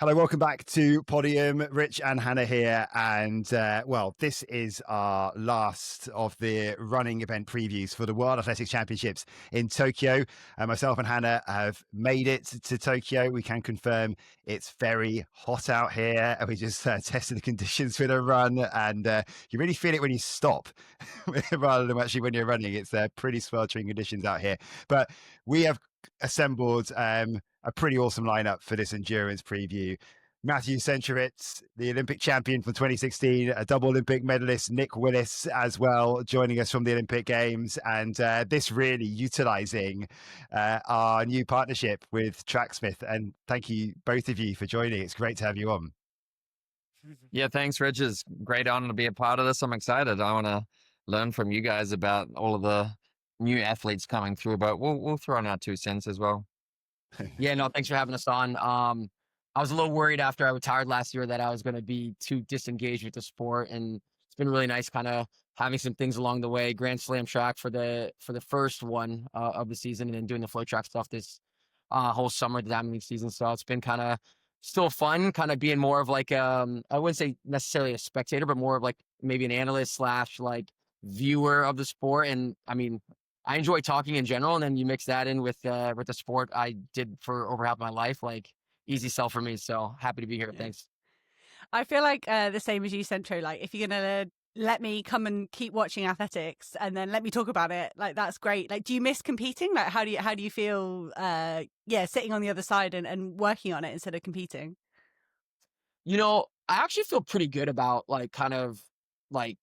Hello, welcome back to Podium. Rich and Hannah here. And this is our last of the running event previews for the World Athletics Championships in Tokyo. Myself and Hannah have made it to Tokyo. We can confirm it's very hot out here. We just tested the conditions with a run, and you really feel it when you stop rather than actually when you're running. It's pretty sweltering conditions out here. But we have assembled a pretty awesome lineup for this endurance preview. Matthew Centrowitz, the Olympic champion from 2016, a double Olympic medalist, Nick Willis as well, joining us from the Olympic Games. And this really utilizing our new partnership with Tracksmith. And thank you, both of you, for joining. It's great to have you on. Yeah, thanks, Rich. It's a great honor to be a part of this. I'm excited. I want to learn from you guys about all of the new athletes coming through, but we'll throw in our 2 cents as well. Yeah, no, thanks for having us on. I was a little worried after I retired last year that I was going to be too disengaged with the sport, and it's been really nice kind of having some things along the way. Grand Slam track for the first one of the season, and then doing the flow track stuff this whole summer, the Diamond League season. So it's been kind of still fun, kind of being more of like I wouldn't say necessarily a spectator, but more of like maybe an analyst / like viewer of the sport. And I mean, I enjoy talking in general, and then you mix that in with the sport I did for over half my life. Like, easy sell for me. So happy to be here. Yeah. Thanks. I feel like the same as you, Centro. Like, if you're gonna let me come and keep watching athletics and then let me talk about it, like, that's great. Like, do you miss competing? Like, how do you feel? Sitting on the other side and working on it instead of competing. You know, I actually feel pretty good about like kind of like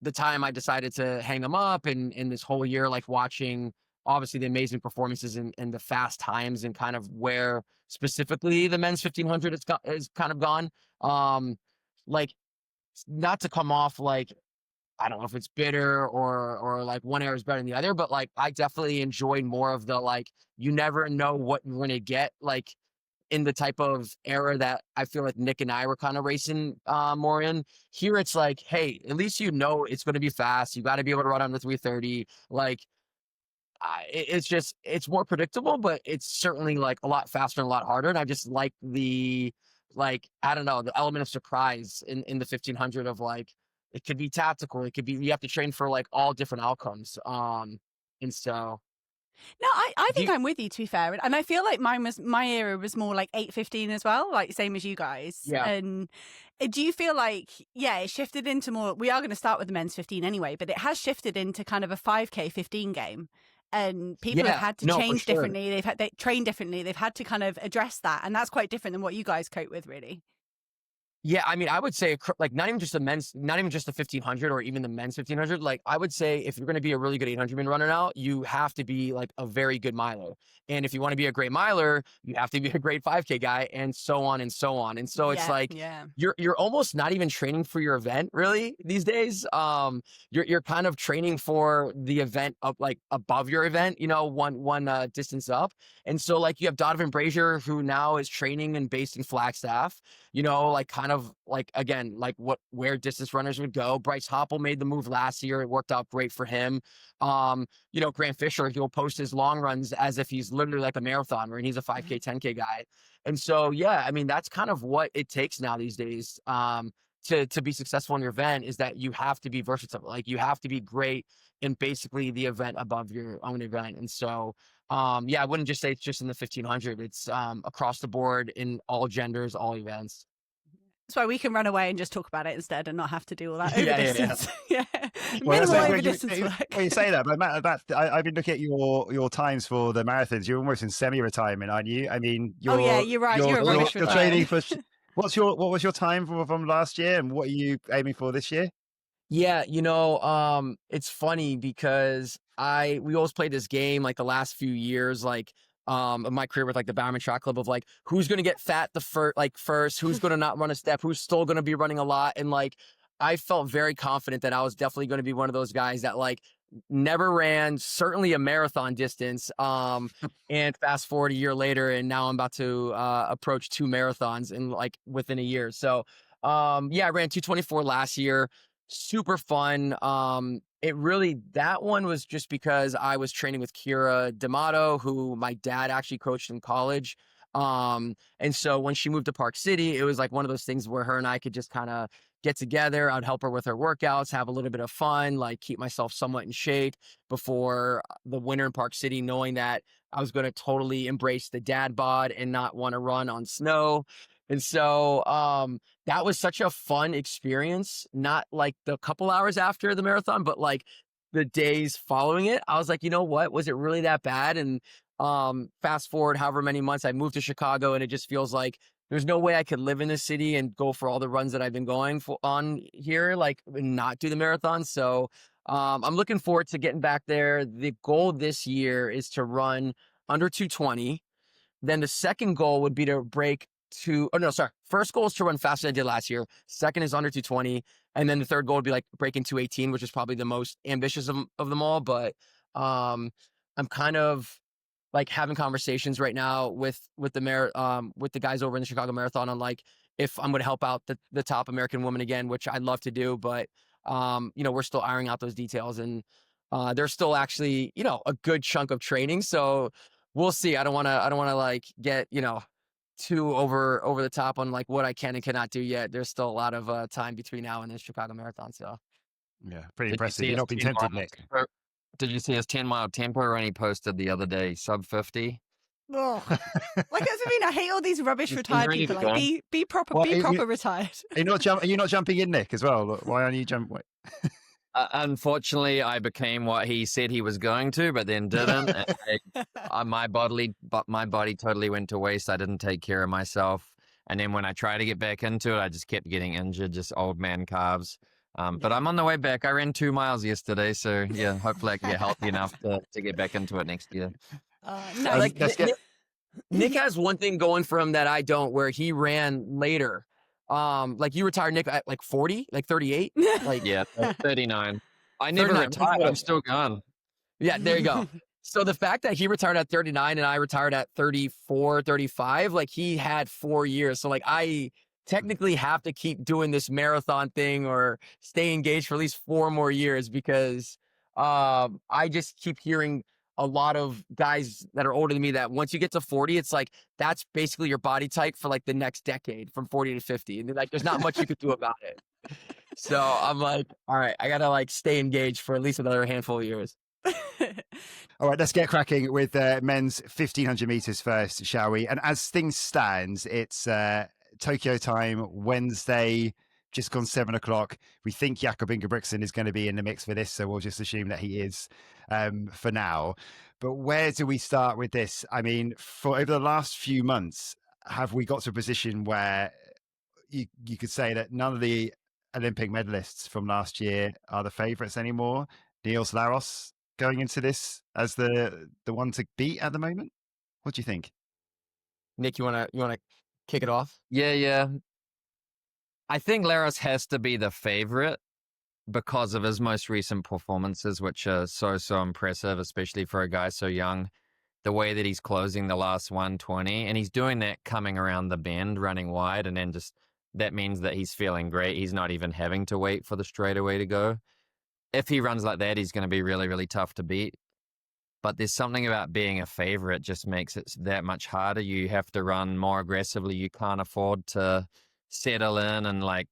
the time I decided to hang them up, and in this whole year, like watching obviously the amazing performances and the fast times, and kind of where specifically the men's 1500 is kind of gone. Like, not to come off like, I don't know if it's bitter or like one era is better than the other, but like I definitely enjoyed more of the, like, you never know what you're going to get, like in the type of era that I feel like Nick and I were kind of racing more in. Here it's like, hey, at least you know it's going to be fast. You got to be able to run under 330. Like, it's more predictable, but it's certainly like a lot faster and a lot harder. And I just like the, like, I don't know, the element of surprise in the 1500 of like, it could be tactical. It could be, you have to train for like all different outcomes. And so. No, I think I'm with you, to be fair. And I feel like my era was more like 8:15 as well, like same as you guys. Yeah. And do you feel like, it shifted into more, we are going to start with the men's 15 anyway, but it has shifted into kind of a 5K 15 game. And people have had to change differently. They train differently. They've had to kind of address that. And that's quite different than what you guys cope with, really. Yeah, I mean, I would say like not even just the 1500 or even the men's 1500. Like, I would say if you're going to be a really good 800 runner now, you have to be like a very good miler. And if you want to be a great miler, you have to be a great 5K guy, and so on and so on. And so it's you're almost not even training for your event really these days. You're kind of training for the event up, like above your event, one distance up. And so like you have Donovan Brazier, who now is training and based in Flagstaff, like kind of like, again, like where distance runners would go. Bryce Hoppel made the move last year. It worked out great for him. Grant Fisher, he'll post his long runs as if he's literally like a marathoner, and he's a 5K, 10K guy. And so, yeah, I mean, that's kind of what it takes now these days to be successful in your event, is that you have to be versatile. Like, you have to be great in basically the event above your own event. And so, I wouldn't just say it's just in the 1500. It's across the board in all genders, all events. That's why we can run away and just talk about it instead and not have to do all that over distance. Yeah. Well, over distance work. Well, you say that, but Matt, I've been looking at your times for the marathons. You're almost in semi-retirement, aren't you? I mean, you're right. You're training for. What was your time from last year, and what are you aiming for this year? Yeah, it's funny because we always played this game like the last few years, like of my career with like the Bowerman Track Club, of like, who's going to get fat first, who's going to not run a step, who's still going to be running a lot. And like, I felt very confident that I was definitely going to be one of those guys that like never ran certainly a marathon distance. And fast forward a year later, and now I'm about to approach 2 marathons in like within a year. So I ran 2:24 last year. Super fun. That one was just because I was training with Kira D'Amato, who my dad actually coached in college. And so when she moved to Park City, it was like one of those things where her and I could just kind of get together. I'd help her with her workouts, have a little bit of fun, like keep myself somewhat in shape before the winter in Park City, knowing that I was going to totally embrace the dad bod and not want to run on snow. And so that was such a fun experience, not like the couple hours after the marathon, but like the days following it. I was like, you know what? Was it really that bad? And fast forward however many months, I moved to Chicago, and it just feels like there's no way I could live in this city and go for all the runs that I've been going for on here, like and not do the marathon. So I'm looking forward to getting back there. The goal this year is to run under 220. Then the second goal would be to break first goal is to run faster than I did last year. Second is under 220. And then the third goal would be like breaking 218, which is probably the most ambitious of them all. But I'm kind of like having conversations right now with the guys over in the Chicago Marathon on like if I'm going to help out the top American woman again, which I'd love to do, but we're still ironing out those details, and there's still actually a good chunk of training, so we'll see. I don't want to like get too over the top on like what I can and cannot do yet. There's still a lot of time between now and the Chicago Marathon. So yeah, pretty impressive. You're not being tempted, Nick. Did you see his 10-mile tempo run he posted the other day? Sub 50. Oh, like I hate all these rubbish retired people. Like, be proper, retired. Are you not jumping in, Nick, as well? Why aren't you jumping? Unfortunately, I became what he said he was going to, but then didn't. My body totally went to waste. I didn't take care of myself, and then when I tried to get back into it, I just kept getting injured, just old man calves. But I'm on the way back. I ran 2 miles yesterday, so yeah, hopefully I can get healthy enough to get back into it next year. Nick has one thing going for him that I don't, where he ran later. Like you retired, Nick, at like 40, like 38? Like yeah, 39. I never retired. I'm still gone. Yeah, there you go. So the fact that he retired at 39 and I retired at 34, 35, like he had 4 years. So like I technically have to keep doing this marathon thing or stay engaged for at least 4 more years, because I just keep hearing a lot of guys that are older than me that once you get to 40, it's like that's basically your body type for like the next decade, from 40 to 50, and like there's not much you could do about it. So I'm like, all right, I gotta like stay engaged for at least another handful of years. All right, let's get cracking with men's 1500 meters first, shall we? And as things stand, it's Tokyo time, Wednesday, just gone 7 o'clock. We think Jakob Ingebrigtsen is going to be in the mix for this, so we'll just assume that he is for now. But where do we start with this? I mean, for over the last few months, have we got to a position where you could say that none of the Olympic medalists from last year are the favourites anymore? Niels Laros going into this as the one to beat at the moment? What do you think? Nick, you wanna kick it off? Yeah. I think Laros has to be the favorite because of his most recent performances, which are so impressive, especially for a guy so young. The way that he's closing the last 120, and he's doing that coming around the bend, running wide, and then just that means that he's feeling great. He's not even having to wait for the straightaway to go. If he runs like that, he's going to be really, really tough to beat. But there's something about being a favorite just makes it that much harder. You have to run more aggressively. You can't afford to settle in, and like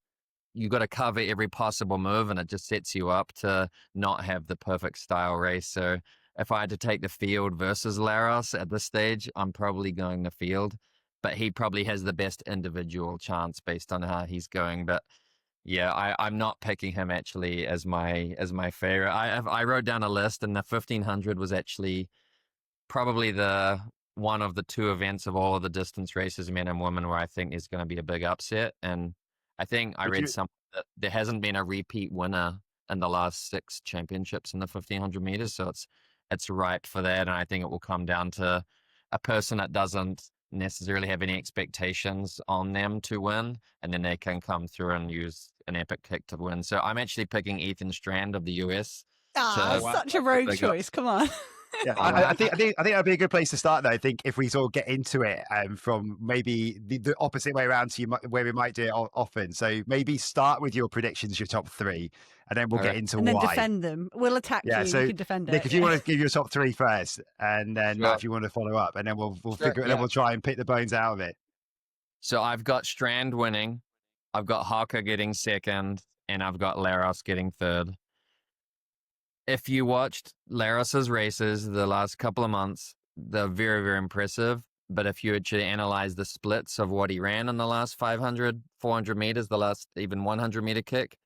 you got to cover every possible move, and it just sets you up to not have the perfect style race. So if I had to take the field versus Laros at this stage, I'm probably going the field, but he probably has the best individual chance based on how he's going. But yeah, I'm not picking him actually as my favorite. I wrote down a list, and the 1500 was actually probably the one of the 2 events of all of the distance races, men and women, where I think there's going to be a big upset. And I think I read something that there hasn't been a repeat winner in the last 6 championships in the 1500 meters. So it's ripe for that. And I think it will come down to a person that doesn't necessarily have any expectations on them to win, and then they can come through and use an epic kick to win. So I'm actually picking Ethan Strand of the US. Such a rogue choice. Come on. Yeah, I think that'd be a good place to start, though. I think if we sort of get into it from maybe the opposite way around to where we might do it often. So maybe start with your predictions, your top 3, and then we'll get into and why. then defend them. We'll attack you. So you can defend Nick, it. if you want to give your top three first, and then Matt, if you want to follow up, and then we'll figure it. Then we'll try and pick the bones out of it. So I've got Strand winning, I've got Harker getting second, and I've got Laros getting third. If you watched Laros's races the last couple of months, they're very, very impressive. But if you actually analyze the splits of what he ran in the last 500, 400 meters, the last even 100-meter kick,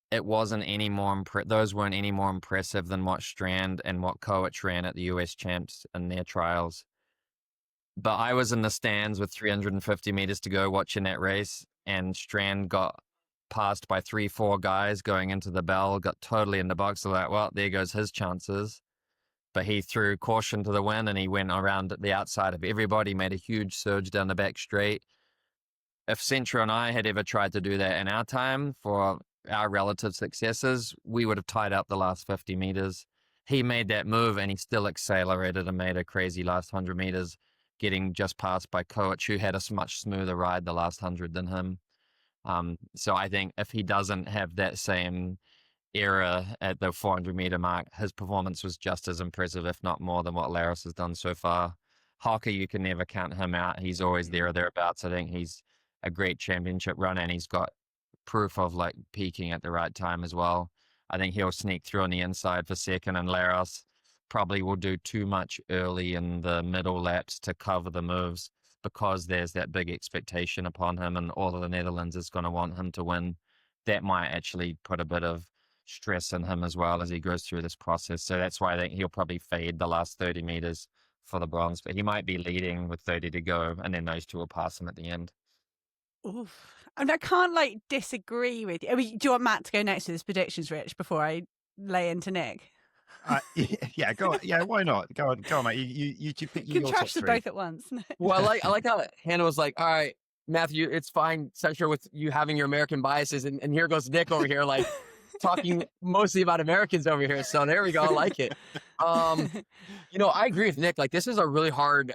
it wasn't any more those weren't any more impressive than what Strand and what Koech ran at the US Champs in their trials. But I was in the stands with 350 meters to go watching that race, and Strand got passed by 3-4 guys going into the bell, got totally in the box. So like, well, there goes his chances. But he threw caution to the wind and he went around the outside of everybody, made a huge surge down the back straight. If Centro and I had ever tried to do that in our time for our relative successes, we would have tied up the last 50 meters. He made that move and he still accelerated and made a crazy last 100 meters, getting just passed by Koech, who had a much smoother ride the last 100 than him. So I think if he doesn't have that same era at the 400-meter mark, his performance was just as impressive, if not more, than what Laros has done so far. Harker, you can never count him out. He's always there or thereabouts. I think he's a great championship runner, and he's got proof of like peaking at the right time as well. I think he'll sneak through on the inside for second, and Laros probably will do too much early in the middle laps to cover the moves because there's that big expectation upon him, and all of the Netherlands is going to want him to win. That might actually put a bit of stress in him as well as he goes through this process. So that's why I think he'll probably fade the last 30 meters for the bronze, but he might be leading with 30 to go, and then those two will pass him at the end. Oof. And I can't like disagree with you. I mean, do you want Matt to go next with his predictions, Rich, before I lay into Nick? Yeah, go on. Yeah, why not? Go on, mate. You can trash them both at once. Well, I like how Hannah was like, all right, Matthew, it's fine, Central, with you having your American biases, and here goes Nick over here, like talking mostly about Americans over here. So there we go. I like it. I agree with Nick. Like, this is a really hard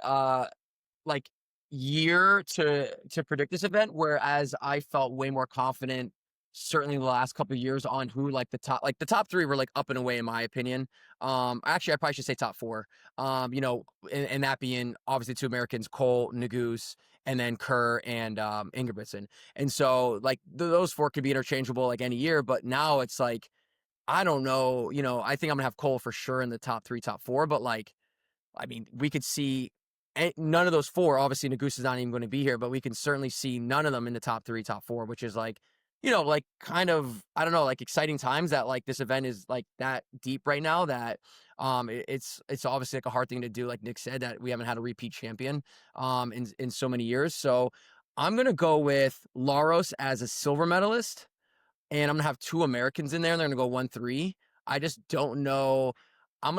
year to predict this event, whereas I felt way more confident certainly the last couple of years on who the top three were like up and away in my opinion. Actually I probably should say top four. And that being obviously two Americans, Cole, Naguse, and then Kerr and Ingebrigtsen. And so like those four could be interchangeable like any year, but now it's like, I don't know, I think I'm gonna have Cole for sure in the top three, top four, but like, I mean, we could see none of those four. Obviously Naguse is not even going to be here, but we can certainly see none of them in the top three, top four, which is like, like kind of, I don't know, like exciting times that like this event is like that deep right now that it's obviously like a hard thing to do. Like Nick said, that we haven't had a repeat champion in so many years. So I'm going to go with Laros as a silver medalist, and I'm going to have two Americans in there, and they're going to go 1-3. I just don't know. I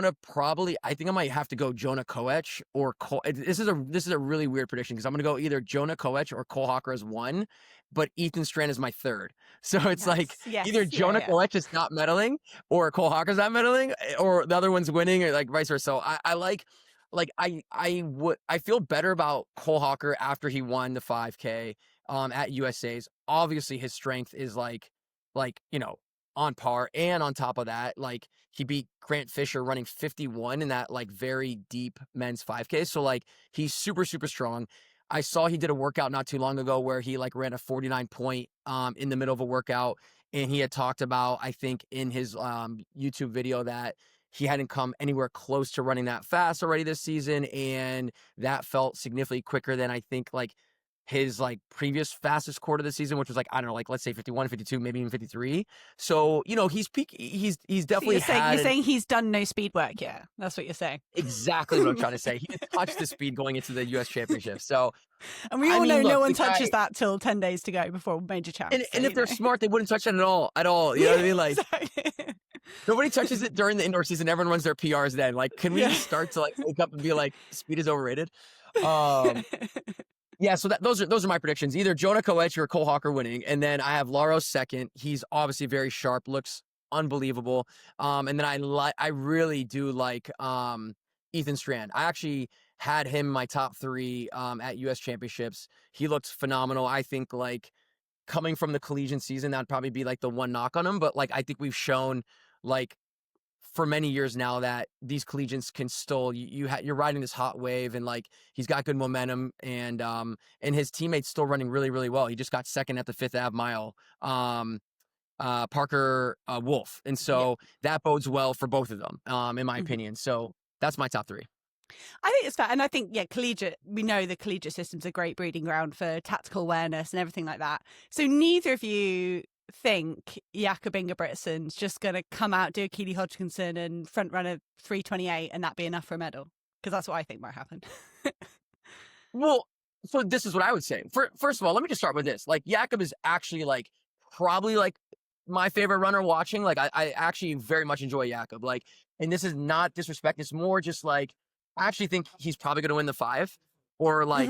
think I might have to go Jonah Koech or Cole. This is a really weird prediction because I'm going to go either Jonah Koech or Cole Harker as one, but Ethan Strand is my third. So it's either Jonah Koech is not medaling or Cole Harker's not medaling, or the other one's winning, or like vice versa. So I feel better about Cole Harker after he won the 5K at USA's. Obviously his strength is like on par, and on top of that, like he beat Grant Fisher running 51 in that like very deep men's 5K. So like he's super, super strong. I saw he did a workout not too long ago where he like ran a 49 point in the middle of a workout, and he had talked about, I think in his YouTube video, that he hadn't come anywhere close to running that fast already this season, and that felt significantly quicker than I think like his like previous fastest quarter of the season, which was like, I don't know, like let's say 51, 52, maybe even 53. So, he's definitely you're saying he's done no speed work. Yeah. That's what you're saying. Exactly what I'm trying to say. He didn't touch the speed going into the US Championship. So, and we all know no one touches that till 10 days to go before major champs. And if they're smart, they wouldn't touch it at all. You know what I mean? Like exactly. Nobody touches it during the indoor season. Everyone runs their PRs then. Like, can we start to like wake up and be like, speed is overrated? Yeah, so those are my predictions. Either Jonah Koech or Cole Harker winning, and then I have Laros second. He's obviously very sharp, looks unbelievable. And then I really do like Ethan Strand. I actually had him in my top three at US Championships. He looked phenomenal. I think like coming from the collegiate season, that'd probably be like the one knock on him. But like, I think we've shown like for many years now that these collegiates can still, you're riding this hot wave, and like, he's got good momentum, and his teammates still running really, really well. He just got second at the 5th Ave mile. Parker Wolf. And so that bodes well for both of them, in my opinion. So that's my top 3. I think it's fair. And I think, collegiate, we know the collegiate system's a great breeding ground for tactical awareness and everything like that. So neither of you think Jakob Ingebrigtsen's just going to come out, do a Keely Hodgkinson and front run a 3:28 and that be enough for a medal? Because that's what I think might happen. Well, so this is what I would say. First of all, let me just start with this. Like, Jakob is actually like probably like my favorite runner watching. Like, I actually very much enjoy Jakob. Like, and this is not disrespect. It's more just like, I actually think he's probably going to win the 5, or like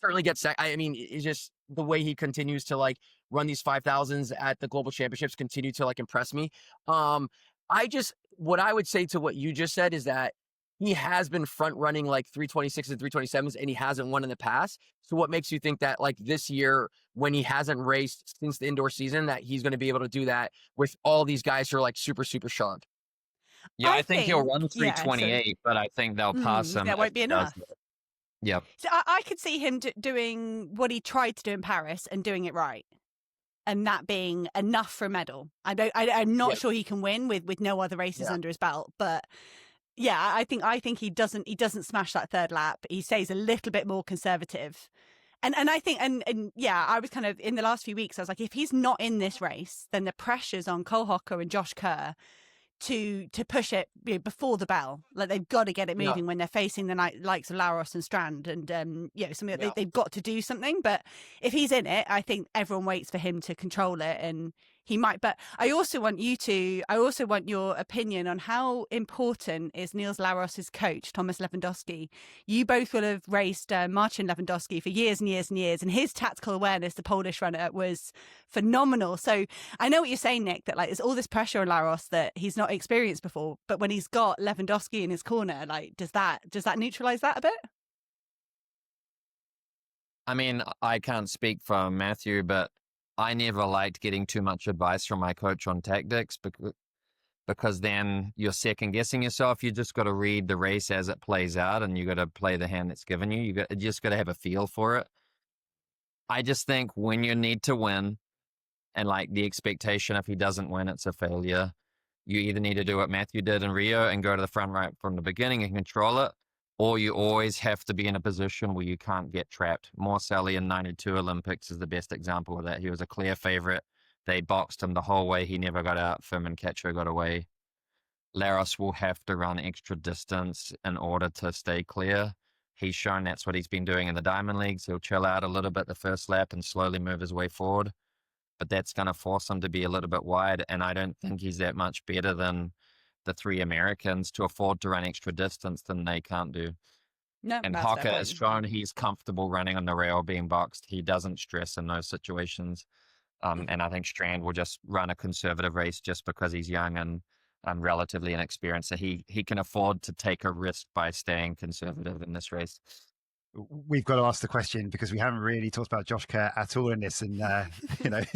certainly get second. I mean, it's just the way he continues to like run these 5,000s at the global championships continue to like impress me. What I would say to what you just said is that he has been front running like 326 and 327s, and he hasn't won in the past. So what makes you think that like this year, when he hasn't raced since the indoor season, that he's going to be able to do that with all these guys who are like super, super sharp? Yeah, I think he'll run 328, but I think they'll pass him. That won't be enough. Yep. So I could see him doing what he tried to do in Paris and doing it right, and that being enough for a medal. I'm not sure he can win with no other races under his belt, but yeah, I think he doesn't smash that 3rd lap. He stays a little bit more conservative. And I think, and yeah, I was kind of, in the last few weeks, I was like, if he's not in this race, then the pressure's on Cole Hocker and Josh Kerr to push it before the bell. Like, they've got to get it moving when they're facing the likes of Laros and Strand, and something they've got to do something. But if he's in it, I think everyone waits for him to control it, and he might. But I also want your opinion on how important is Niels Laros's coach, Thomas Lewandowski. You both will have raced Marcin Lewandowski for years and years and years, and his tactical awareness, the Polish runner, was phenomenal. So I know what you're saying, Nick, that like there's all this pressure on Laros that he's not experienced before, but when he's got Lewandowski in his corner, like does that neutralize that a bit? I mean, I can't speak for Matthew, but I never liked getting too much advice from my coach on tactics, because then you're second guessing yourself. You just got to read the race as it plays out, and you got to play the hand that's given you. You just got to have a feel for it. I just think when you need to win, and like the expectation, if he doesn't win, it's a failure. You either need to do what Matthew did in Rio and go to the front right from the beginning and control it, or you always have to be in a position where you can't get trapped. Morcelli in 92 Olympics is the best example of that. He was a clear favorite. They boxed him the whole way. He never got out. Firmin Cacho got away. Laros will have to run extra distance in order to stay clear. He's shown that's what he's been doing in the Diamond Leagues. He'll chill out a little bit the first lap and slowly move his way forward. But that's going to force him to be a little bit wide. And I don't think he's that much better than the 3 Americans to afford to run extra distance than they can't do. No, and Hocker has shown he's comfortable running on the rail being boxed. He doesn't stress in those situations. And I think Strand will just run a conservative race just because he's young and relatively inexperienced. So he can afford to take a risk by staying conservative in this race. We've got to ask the question, because we haven't really talked about Josh Kerr at all in this, and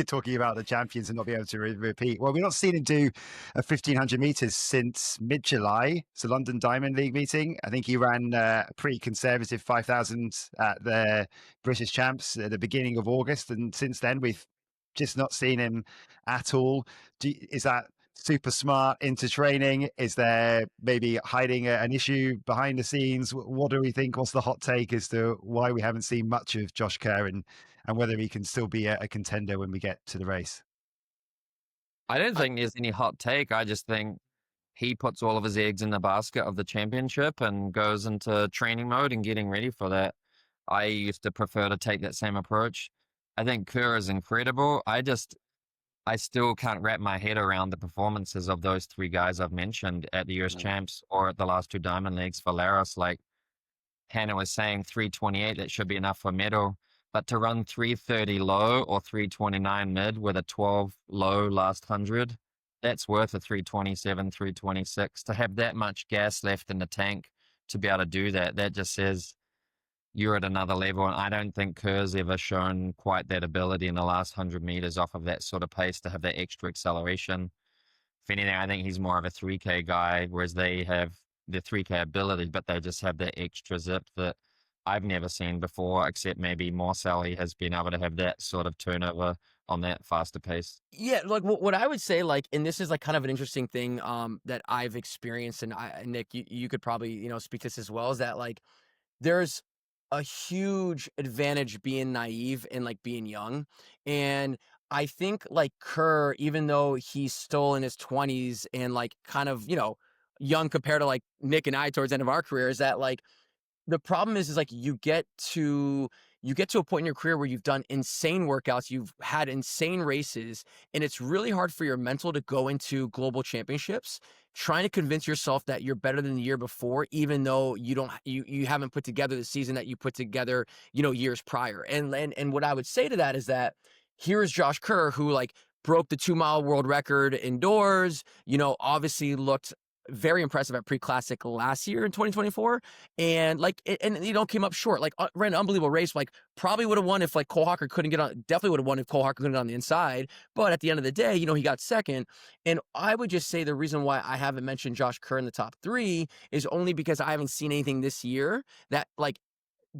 talking about the champions and not be able to repeat. Well, we've not seen him do a 1,500 meters since mid-July. It's a London Diamond League meeting. I think he ran a pretty conservative 5,000 at the British Champs at the beginning of August, and since then we've just not seen him at all. Is that super smart into training? Is there maybe hiding an issue behind the scenes? What do we think? What's the hot take as to why we haven't seen much of Josh Kerr, and whether he can still be a contender when we get to the race? I don't think there's any hot take. I just think he puts all of his eggs in the basket of the championship and goes into training mode and getting ready for that. I used to prefer to take that same approach. I think Kerr is incredible. I still can't wrap my head around the performances of those 3 guys I've mentioned at the US Champs or at the last 2 Diamond Leagues for Laros. Like Hannah was saying, 328, that should be enough for a medal. But to run 330 low or 329 mid with a 12 low last 100, that's worth a 327, 326. To have that much gas left in the tank to be able to do that, that just says you're at another level. And I don't think Kerr's ever shown quite that ability in the last 100 meters off of that sort of pace to have that extra acceleration. If anything, I think he's more of a 3K guy, whereas they have the 3K ability, but they just have that extra zip that I've never seen before, except maybe Morcelli has been able to have that sort of turnover on that faster pace. Yeah, like what I would say, like, and this is like kind of an interesting thing that I've experienced, and Nick, you could probably, speak to this as well, is that like there's a huge advantage being naive and like being young. And I think like Kerr, even though he's still in his 20s and like kind of, young compared to like Nick and I towards the end of our career, is that like the problem is like you get to a point in your career where you've done insane workouts, you've had insane races, and it's really hard for your mental to go into global championships trying to convince yourself that you're better than the year before, even though you haven't put together the season that you put together, years prior. And what I would say to that is that here is Josh Kerr, who like broke the 2-mile world record indoors, obviously looked very impressive at pre-classic last year in 2024, and like came up short, like ran an unbelievable race, like probably would have won if like Cole Hocker couldn't get on, definitely would have won if Cole Hocker couldn't get on the inside, but at the end of the day, he got second. And I would just say the reason why I haven't mentioned Josh Kerr in the top 3 is only because I haven't seen anything this year that like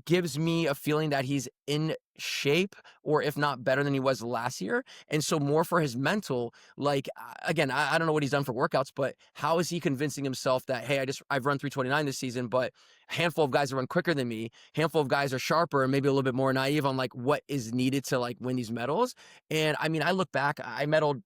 gives me a feeling that he's in shape, or if not better than he was last year. And so more for his mental, like, again, I don't know what he's done for workouts, but how is he convincing himself that, hey, I've run 3:29 this season, but a handful of guys run quicker than me, handful of guys are sharper and maybe a little bit more naive on like what is needed to like win these medals. And I mean, I look back, I medaled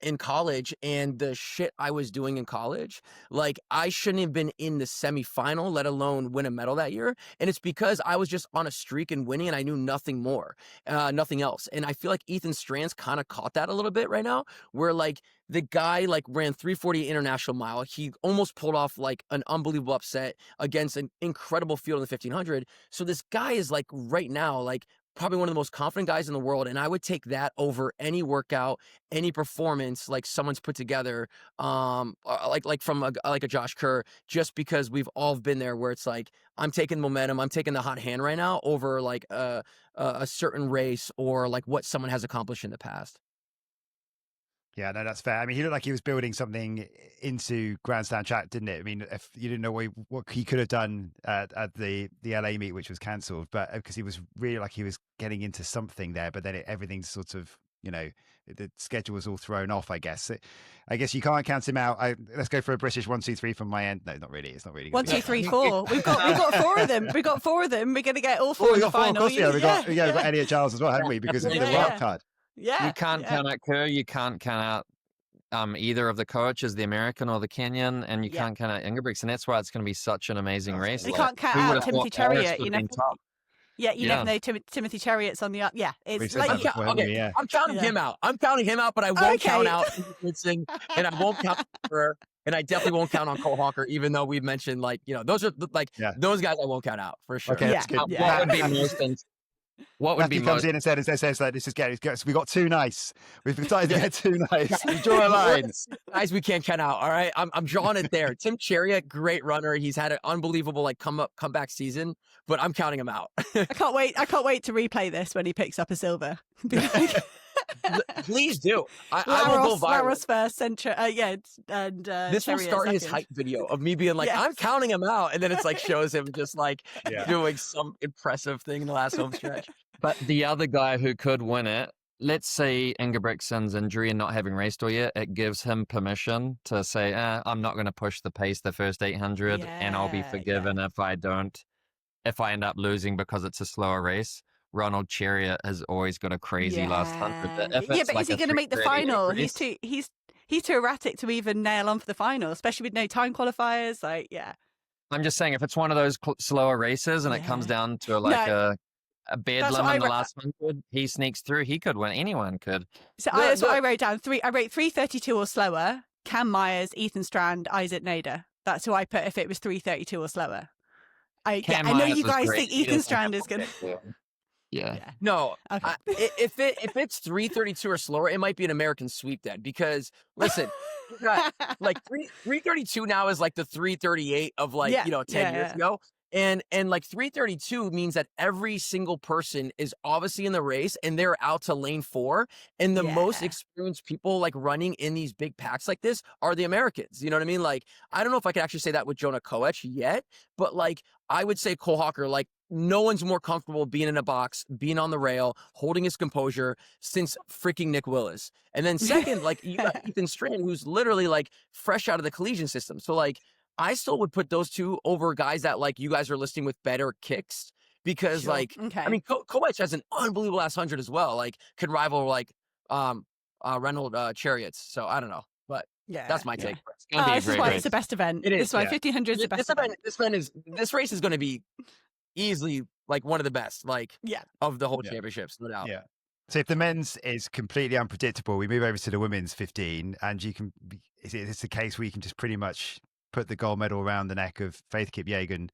in college, and the shit I was doing in college, like I shouldn't have been in the semifinal, let alone win a medal that year. And it's because I was just on a streak and winning, and I knew nothing more, nothing else. And I feel like Ethan Strand's kind of caught that a little bit right now, where like the guy like ran 3:40 international mile. He almost pulled off like an unbelievable upset against an incredible field in the 1500. So this guy is like right now, like probably one of the most confident guys in the world. And I would take that over any workout, any performance like someone's put together, like from a Josh Kerr, just because we've all been there where it's like, I'm taking momentum, I'm taking the hot hand right now over like a certain race or like what someone has accomplished in the past. Yeah, no, that's fair. I mean, he looked like he was building something into Grandstand track, didn't it? I mean, if you didn't know what he could have done at the LA meet, which was cancelled, but because he was really like he was getting into something there, but then everything's sort of, the schedule was all thrown off, I guess. I guess you can't count him out. Let's go for a British 1, 2, 3 from my end. No, not really. It's not really. 1, 2, 3, 4. We've got 4 of them. We've got 4 of them. We're going to get all 4 in the final. Of course, we've got Elliot Giles as well, haven't we? Because of the wild card. Yeah, you can't count out Kerr. You can't count out either of the coaches, the American or the Kenyan, and you can't count out Ingebrigtsen. That's why it's going to be such an amazing race. You can't count out Timothy Chariot. You never know. Timothy Chariot's on the up. Yeah, it's like I'm counting him out. I'm counting him out, but I won't count out Ingebrigtsen, and I won't count Kerr, and I definitely won't count on Cole Hocker, even though we've mentioned those are those guys I won't count out for sure. Okay, that's good. What would be most? What would be comes in and says like, this is getting, we got too nice. We've decided to get too nice. Draw a line. Guys, we can't count out. All right. I'm drawing it there. Tim Chariot, great runner. He's had an unbelievable comeback season, but I'm counting him out. I can't wait to replay this when he picks up a silver. Please do. I will go viral. Laros first, and this will start his hype video of me being like, I'm counting him out, and then it's like shows him just like doing some impressive thing in the last home stretch. But the other guy who could win it, let's say Ingebrigtsen's injury and not having raced all year, it gives him permission to say, I'm not going to push the pace the first 800, and I'll be forgiven if I end up losing because it's a slower race. Ronald Chariot has always got a crazy last 100. But is he going to make the final? He's too erratic to even nail on for the final, especially with no time qualifiers. I'm just saying, if it's one of those slower races and it comes down to a bedlam in the last 100, he sneaks through. He could win. Anyone could. So that's what I wrote down. I wrote 3:32 or slower. Cam Myers, Ethan Strand, Isaac Nader. That's who I put if it was 3:32 or slower. I know you guys think Ethan Strand is going to. Yeah. No. Okay. If it's 3:32 or slower, it might be an American sweep then. Because listen, like 3:32 now is like the 3:38 of 10 years ago. And like 332 means that every single person is obviously in the race and they're out to lane 4. And the most experienced people like running in these big packs like this are the Americans. You know what I mean? Like, I don't know if I could actually say that with Jonah Koech yet, but like, I would say Cole Hawker, like, no one's more comfortable being in a box, being on the rail, holding his composure since freaking Nick Willis. And then second, like, you got Ethan Strand, who's literally like fresh out of the collegiate system. So like, I still would put those two over guys that like you guys are listing with better kicks because like, I mean, Koech has an unbelievable last 100 as well. Like, could rival like Reynolds Chariots. So I don't know, but that's my take. This is why it's the best event. It is. This is why 1500 is the best event. This race is going to be easily like one of the best, like of the whole championships, no doubt. Yeah. So if the men's is completely unpredictable, we move over to the women's 15, and you can. It's a case where you can just pretty much put the gold medal around the neck of Faith Kipyegon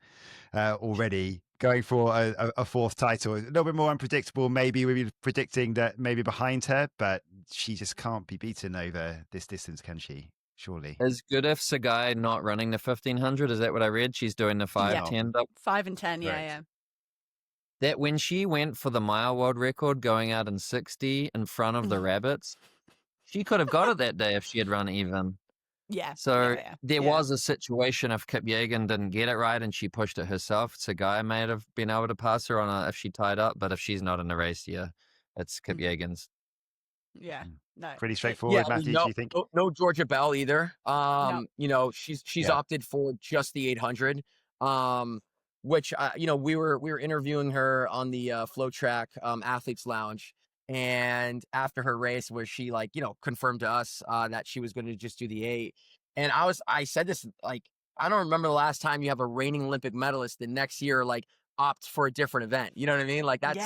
already, going for a fourth title. A little bit more unpredictable. Maybe we'll be predicting that maybe behind her, but she just can't be beaten over this distance, can she? Surely. Is Gudif Sagai not running the 1500? Is that what I read? She's doing the 5, 10. 5 and 10, yeah. That when she went for the mile world record going out in 60 in front of the rabbits, she could have got it that day if she had run even. Yeah. So there was a situation if Kipyegon didn't get it right and she pushed it herself, Sagai may have been able to pass her on if she tied up. But if she's not in the race, it's Kipyegon's. Yeah. No. Pretty straightforward, Matthew, do you think? No Georgia Bell either. You know, she's opted for just the 800. Which you know, we were interviewing her on the Flow Track Athletes Lounge. And after her race, where she like, you know, confirmed to us that she was going to just do the 8. And I said this, like, I don't remember the last time you have a reigning Olympic medalist the next year, like, opt for a different event. You know what I mean? Like, that's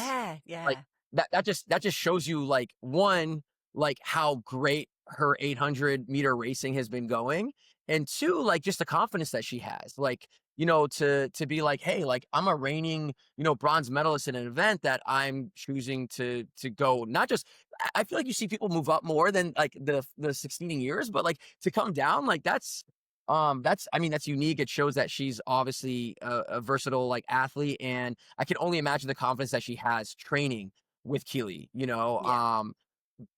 like, that just shows you like, one, like how great her 800 meter racing has been going. And two, like just the confidence that she has, like, you know, to be like, hey, like I'm a reigning, you know, bronze medalist in an event that I'm choosing to go. Not just, I feel like you see people move up more than like the succeeding years, but like to come down, like that's unique. It shows that she's obviously a versatile like athlete, and I can only imagine the confidence that she has training with Keely, you know,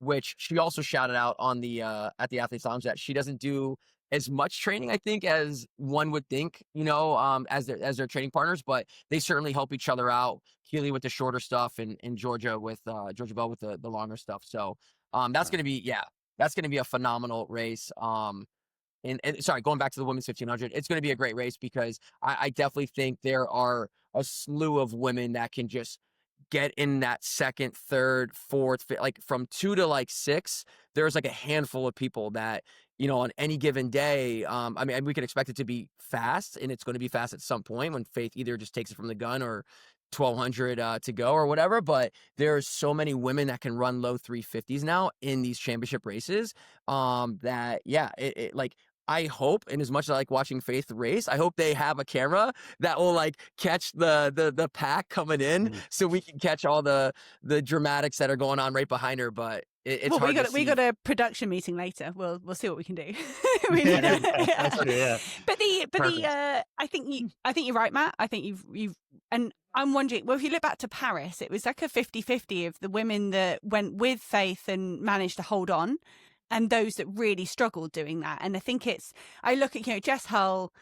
which she also shouted out on the at the Athletes Lounge that she doesn't do as much training, I think, as one would think, you know, as their training partners, but they certainly help each other out. Keely with the shorter stuff, and Georgia with Georgia Bell with the longer stuff. So that's going to be, that's going to be a phenomenal race. And sorry, going back to the women's 1500, it's going to be a great race because I definitely think there are a slew of women that can just get in that second, third, fourth, like from 2 to like 6. There's like a handful of people that, you know, on any given day, I mean, we can expect it to be fast, and it's going to be fast at some point when Faith either just takes it from the gun or 1200 to go or whatever. But there's so many women that can run low 350s now in these championship races that, it like, I hope, and as much as I like watching Faith race, I hope they have a camera that will like catch the pack coming in, so we can catch all the dramatics that are going on right behind her. But it's hard to see. We got a production meeting later. We'll see what we can do. But I think you're right, Matt. I think you've and I'm wondering, well, if you look back to Paris, it was like a 50-50 of the women that went with Faith and managed to hold on, and those that really struggled doing that. And I think I look at, you know, Jess Hull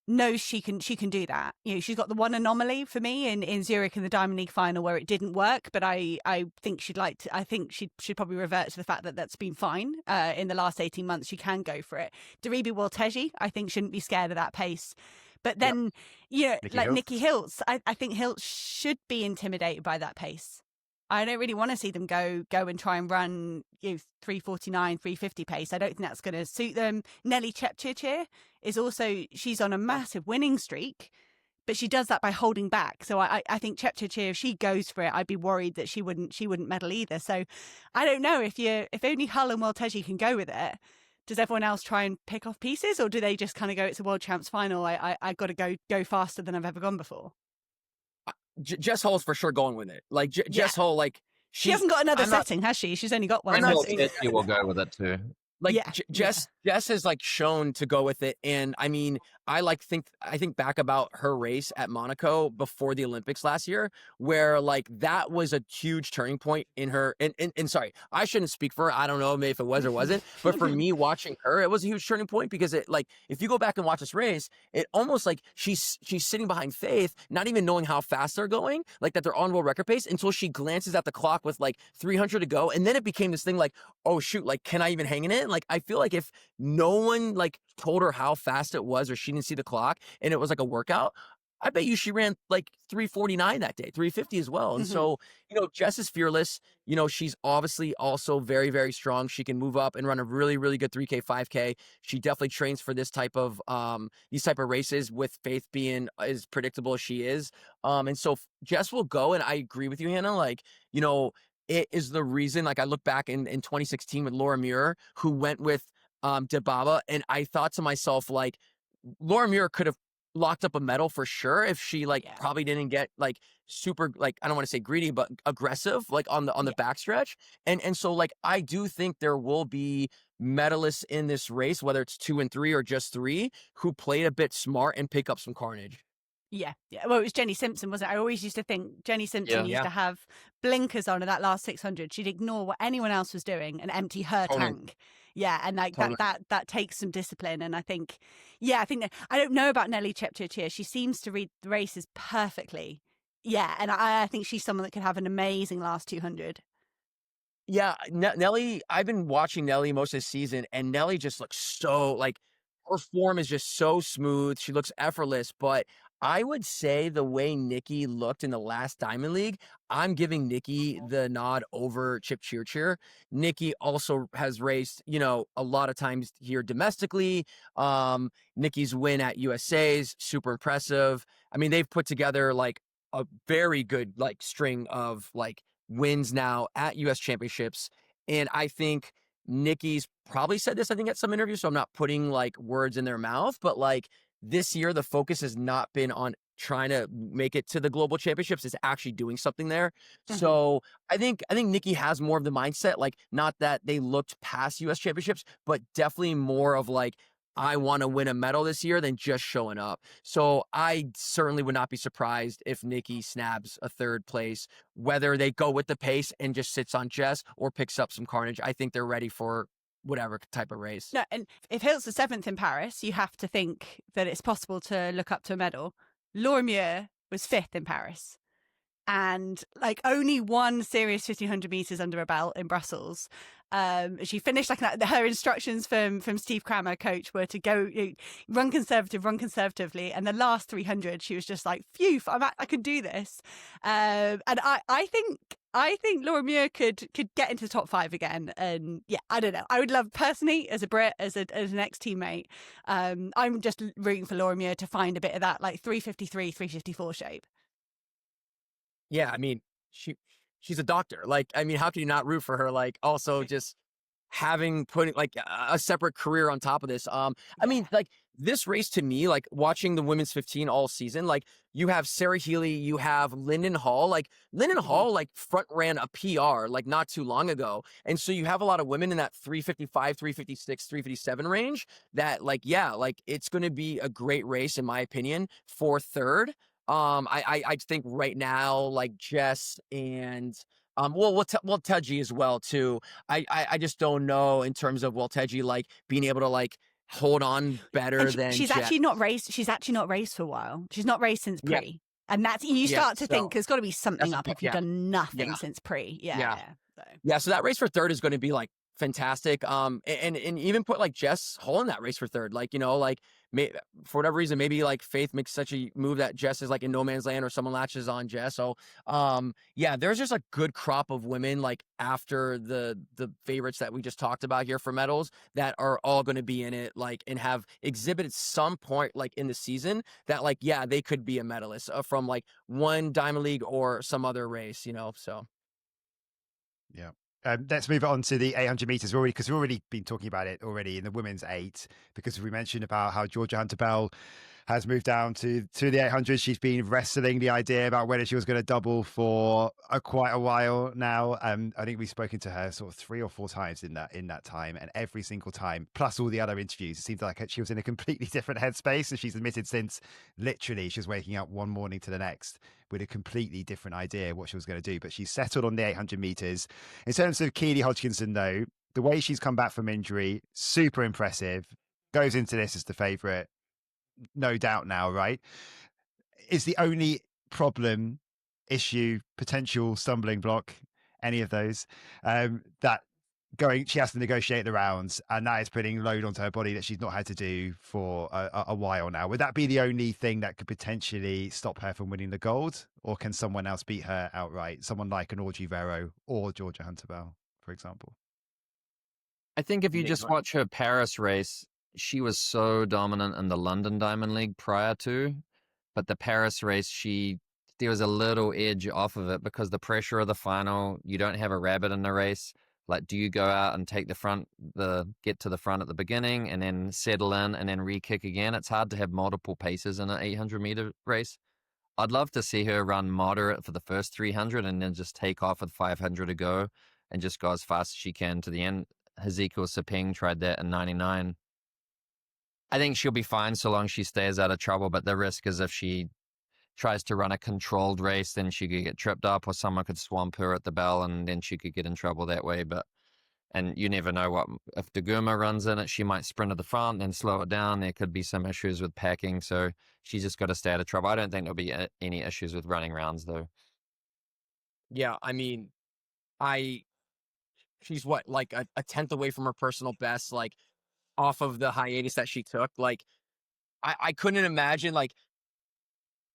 knows she can do that. You know, she's got the one anomaly for me in Zurich in the Diamond League final where it didn't work, but I think she'd probably revert to the fact that that's been fine. In the last 18 months, she can go for it. Daribi Wolteji, I think, shouldn't be scared of that pace. But then, you know, Nikki Hiltz, I think Hiltz should be intimidated by that pace. I don't really want to see them go and try and run, you know, 349, 350 pace. I don't think that's going to suit them. Nelly Chepchirchir is also, she's on a massive winning streak, but she does that by holding back. So I think Chepchirchir, if she goes for it, I'd be worried that she wouldn't medal either. So I don't know if only Hull and Wolteji can go with it. Does everyone else try and pick off pieces, or do they just kind of go, it's a world champs final, I got to go faster than I've ever gone before? Jess Hull's for sure going with it. Like Jess Hull, like she hasn't got another setting, has she? She's only got one. I know she will go with it too. Like Jess has like shown to go with it. And I mean, I think back about her race at Monaco before the Olympics last year, where like that was a huge turning point in her. And sorry, I shouldn't speak for her. I don't know if it was or wasn't, but for me watching her, it was a huge turning point because it like, if you go back and watch this race, it almost like she's sitting behind Faith, not even knowing how fast they're going, like that they're on world record pace until she glances at the clock with like 300 to go. And then it became this thing like, oh shoot, like, can I even hang in it? Like, I feel like if no one like told her how fast it was, or she didn't see the clock and it was like a workout, I bet you she ran like 3:49 that day, 3:50 as well. And so, Jess is fearless. She's obviously also very, very strong. She can move up and run a really, really good 3K, 5K. She definitely trains for this type of these type of races, with Faith being as predictable as she is. And so Jess will go, and I agree with you, Hannah. Like, it is the reason, like I look back in 2016 with Laura Muir, who went with Dibaba, and I thought to myself, like, Laura Muir could have locked up a medal for sure if she probably didn't get like super, like, I don't want to say greedy, but aggressive, like on the backstretch. And so like, I do think there will be medalists in this race, whether it's 2 and 3 or just 3, who played a bit smart and pick up some carnage. Yeah. Well, it was Jenny Simpson, wasn't it? I always used to think Jenny Simpson used to have blinkers on in that last 600. She'd ignore what anyone else was doing and empty her tank. Yeah, and like that takes some discipline. And I think that I don't know about Nelly Chepchirchir. She seems to read the races perfectly. Yeah, and I think she's someone that could have an amazing last 200. Yeah, Nelly, I've been watching Nelly most of the season, and Nelly just looks so, like, her form is just so smooth. She looks effortless, but I would say the way Nikki looked in the last Diamond League, I'm giving Nikki the nod over Chepchirchir. Nikki also has raced, a lot of times here domestically. Nikki's win at USA's super impressive. I mean, they've put together like a very good like string of like wins now at US championships. And I think Nikki's probably said this, I think, at some interview, so I'm not putting like words in their mouth, but like, this year, the focus has not been on trying to make it to the global championships. It's actually doing something there. Mm-hmm. So I think Nikki has more of the mindset, like, not that they looked past US championships, but definitely more of like, I want to win a medal this year than just showing up. So I certainly would not be surprised if Nikki snaps a 3rd place, whether they go with the pace and just sits on Jess or picks up some carnage. I think they're ready for whatever type of race. No, and if Hilt's the 7th in Paris, you have to think that it's possible to look up to a medal. Laura Muir was 5th in Paris, and like only one serious 1500 meters under her belt in Brussels. She finished like that. Her instructions from Steve Cramer, coach, were to go run conservatively, and the last 300 she was just like, phew, I can do this. And I think Laura Muir could get into the top 5 again. And yeah, I don't know. I would love, personally, as a Brit, as an ex-teammate, I'm just rooting for Laura Muir to find a bit of that like 353, 354 shape. Yeah, I mean, she's a doctor. Like, I mean, how can you not root for her? Like, also just putting like a separate career on top of this. I mean, like, this race to me, like watching the women's 15 all season, like you have Sarah Healy, you have Lyndon Hall. Like Lyndon Hall, like front ran a PR like not too long ago. And so you have a lot of women in that 355, 356, 357 range that like, yeah, like it's going to be a great race in my opinion for 3rd. I think right now, like Jess and Walteji as well too. I just don't know in terms of Walteji like being able to like hold on better than she's Jess. actually not raced. She's actually not raced for a while. She's not raced since pre. Yeah. And that's, you start to think there's got to be something up if you've done nothing since pre. So that race for 3rd is going to be like fantastic. And even put like Jess Hull in that race for 3rd. Like, like for whatever reason, maybe like Faith makes such a move that Jess is like in no man's land, or someone latches on Jess. So there's just a good crop of women like after the favorites that we just talked about here for medals that are all going to be in it, like, and have exhibited some point like in the season that like, yeah, they could be a medalist from like one Diamond League or some other race, so. Yeah. Let's move on to the 800 meters because we've already been talking about it already in the women's 8, because we mentioned about how Georgia Hunter-Bell has moved down to the 800. She's been wrestling the idea about whether she was going to double for quite a while now. I think we've spoken to her sort of 3 or 4 times in that time, and every single time, plus all the other interviews, it seems like she was in a completely different headspace. And she's admitted since literally she was waking up one morning to the next with a completely different idea what she was going to do. But she's settled on the 800 meters. In terms of Keely Hodgkinson, though, the way she's come back from injury, super impressive. Goes into this as the favourite, no doubt now, right? Is the only problem, issue, potential stumbling block, any of those, that she has to negotiate the rounds, and that is putting load onto her body that she's not had to do for a while now. Would that be the only thing that could potentially stop her from winning the gold, or can someone else beat her outright? Someone like an Audrey Vero or Georgia Hunter-Bell, for example? I think if you just watch her Paris race, she was so dominant in the London Diamond League prior to, but the Paris race, there was a little edge off of it because the pressure of the final, you don't have a rabbit in the race. Like, do you go out and take get to the front at the beginning and then settle in and then re-kick again? It's hard to have multiple paces in an 800-meter race. I'd love to see her run moderate for the first 300 and then just take off with 500 to go and just go as fast as she can to the end. Hezekiah Sepeng tried that in 99. I think she'll be fine so long she stays out of trouble, but the risk is if she tries to run a controlled race, then she could get tripped up or someone could swamp her at the bell and then she could get in trouble that way. And you never know if Daguma runs in it, she might sprint at the front and slow it down. There could be some issues with packing, so she's just got to stay out of trouble. I don't think there'll be any issues with running rounds though. Yeah, I mean, she's what, like a tenth away from her personal best, like off of the hiatus that she took. Like, I couldn't imagine like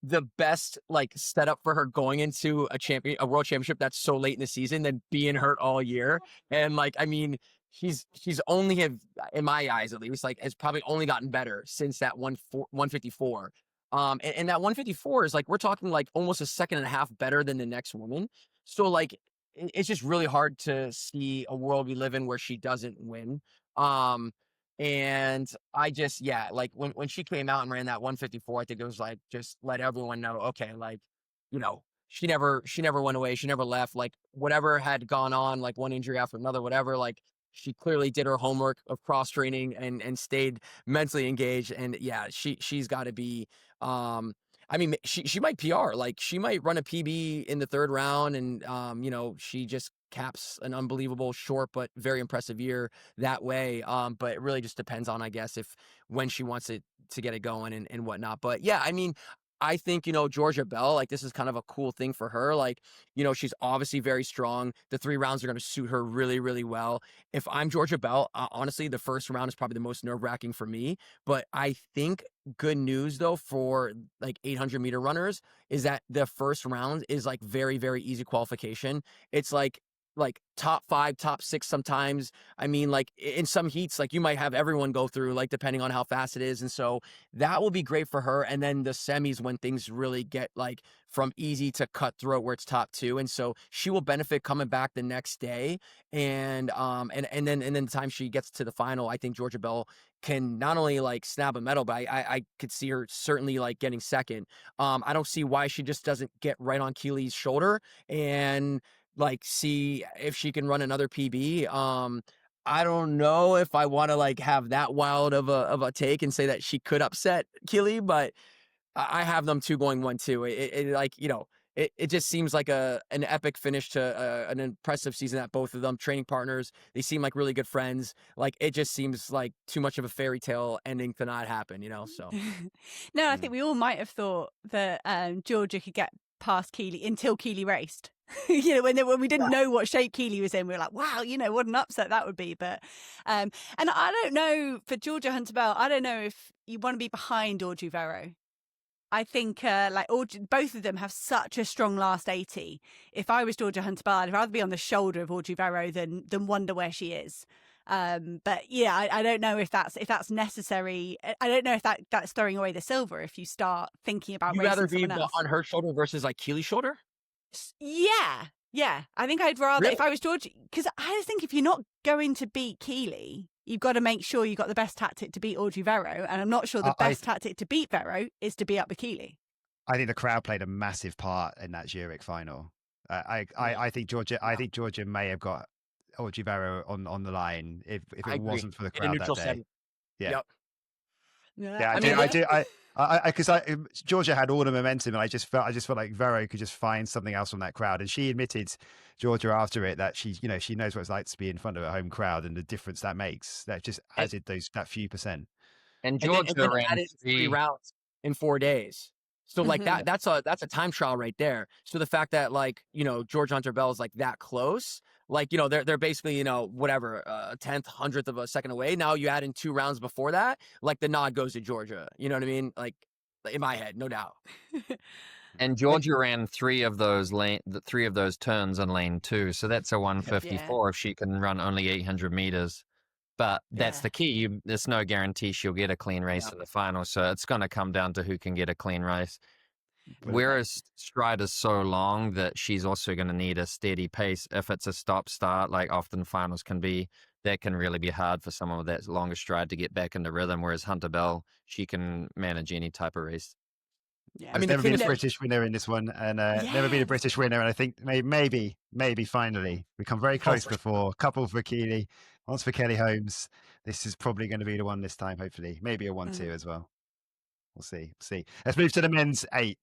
the best like setup for her going into a world championship that's so late in the season than being hurt all year. And like, I mean, she's only in my eyes at least, like has probably only gotten better since that 154. And that 154 is like, we're talking like almost a second and a half better than the next woman. So like, it's just really hard to see a world we live in where she doesn't win. And I just, like when she came out and ran that 154, I think it was like, just let everyone know, okay, like, you know, she never went away. She never left. Like whatever had gone on, like one injury after another, whatever, like she clearly did her homework of cross training and stayed mentally engaged. And she's got to be, I mean, she might PR, like she might run a PB in the 3rd round and, you know, she just caps an unbelievable short, but very impressive year that way. But it really just depends on, I guess, when she wants it to get it going and whatnot. But yeah, I mean, I think, you know, Georgia Bell, like this is kind of a cool thing for her. Like, you know, she's obviously very strong. The 3 rounds are going to suit her really, really well. If I'm Georgia Bell, honestly, the first round is probably the most nerve-wracking for me. But I think good news though for like 800-meter runners is that the first round is like very, very easy qualification. It's like top 5, top 6 sometimes. I mean, like in some heats, like you might have everyone go through, like depending on how fast it is. And so that will be great for her. And then the semis, when things really get like from easy to cutthroat where it's top 2. And so she will benefit coming back the next day. And then the time she gets to the final, I think Georgia Bell can not only like snap a medal, but I could see her certainly like getting second. I don't see why she just doesn't get right on Keely's shoulder and like see if she can run another PB. I don't know if I want to like have that wild of a take and say that she could upset Keely, but I have them 2 going 1-2. It like, you know, it just seems like an epic finish to an impressive season at both of them. Training partners, they seem like really good friends. Like it just seems like too much of a fairy tale ending to not happen, you know. So no, I think we all might have thought that Georgia could get past Keely until Keely raced. You know, when we didn't know what shape Keely was in, we were like, wow, you know, what an upset that would be. But and I don't know, for Georgia Hunter-Bell, I don't know if you want to be behind Audrey Vero. I think both of them have such a strong last 80. If I was Georgia Hunter-Bell, I'd rather be on the shoulder of Audrey Vero than wonder where she is. But yeah, I don't know if that's necessary. I don't know if that's throwing away the silver if you start thinking about you racing rather be someone else. On her shoulder versus like Keely's shoulder. Yeah. I think I'd rather, really? if I was Georgia, because I just think if you're not going to beat Keely, you've got to make sure you got the best tactic to beat Audrey Vero. And I'm not sure the best tactic to beat Vero is to beat up Bikili. I think the crowd played a massive part in that Zurich final. I think Georgia. I think Georgia may have got Audrey Vero on the line if it wasn't for the crowd that day. Setting. Yeah. Yep. Yeah, because Georgia had all the momentum, and I just felt like Vero could just find something else from that crowd. And she admitted, Georgia, after it, that she knows what it's like to be in front of a home crowd and the difference that makes. That just added that few percent. And Georgia ran added 3 rounds in 4 days. So like that's a time trial right there. So the fact that George Hunter Bell is like that close, they're basically, whatever, a 10th, 100th of a second away. Now you add in 2 rounds before that, like the nod goes to Georgia. You know what I mean? Like in my head, no doubt. And Georgia ran 3 of those turns in lane 2. So that's a 154 if she can run only 800 meters. But that's the key. There's no guarantee she'll get a clean race in the final. So it's going to come down to who can get a clean race. Whereas stride is so long that she's also going to need a steady pace. If it's a stop-start, like often finals can be, that can really be hard for someone with that longer stride to get back into rhythm. Whereas Hunter Bell, she can manage any type of race. Yeah. There's never been a British winner in this one, and never been a British winner. And I think maybe finally we come very close before. Couple for Keely, once for Kelly Holmes. This is probably going to be the one this time. Hopefully, maybe a 1-2 as well. We'll see. Let's move to the men's 8,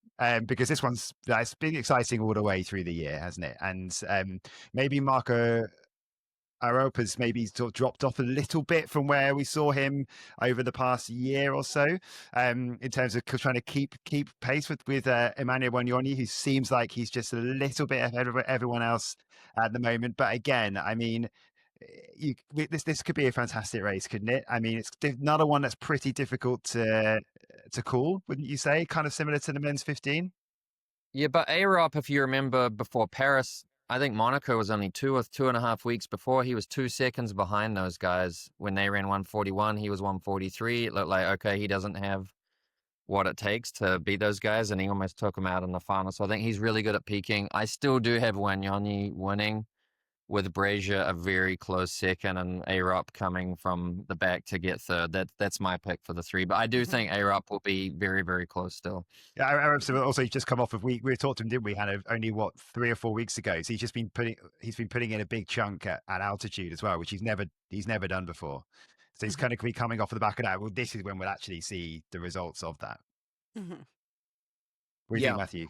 because this one's it's been exciting all the way through the year, hasn't it? And maybe Marco Aropa's maybe sort of dropped off a little bit from where we saw him over the past year or so, in terms of trying to keep pace with Emmanuel Wanyonyi, who seems like he's just a little bit ahead of everyone else at the moment. But again, I mean, this could be a fantastic race, couldn't it? I mean, it's another one that's pretty difficult to call, wouldn't you say? Kind of similar to the men's 15. Yeah, but Arop, if you remember before Paris, I think Monaco was only 2.5 weeks before. He was 2 seconds behind those guys. When they ran 141, he was 143. It looked like, okay, he doesn't have what it takes to beat those guys, and he almost took them out in the final. So I think he's really good at peaking. I still do have Wanyonyi winning, with Brazier a very close second and Arop coming from the back to get third. That's my pick for the 3. But I do think Arop will be very, very close still. Yeah, Arop's also just come off of we talked to him, didn't we? Hannah, only 3 or 4 weeks ago. So he's been putting in a big chunk at altitude as well, which he's never done before. So he's kind of coming off of the back of that. Well, this is when we'll actually see the results of that. Mm-hmm. What do you think, Matthew?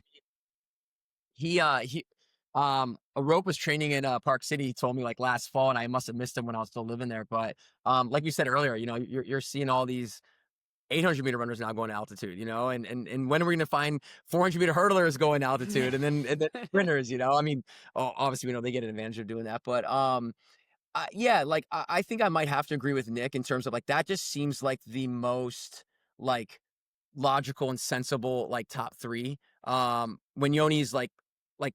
Arope was training in Park City. He told me like last fall, and I must have missed him when I was still living there. But like you said earlier, you're seeing all these 800-meter runners now going to altitude, and when are we going to find 400-meter hurdlers going to altitude, and then sprinters, I mean, obviously we know they get an advantage of doing that, but I think I might have to agree with Nick in terms of like that just seems like the most like logical and sensible like top 3. When Yoni's like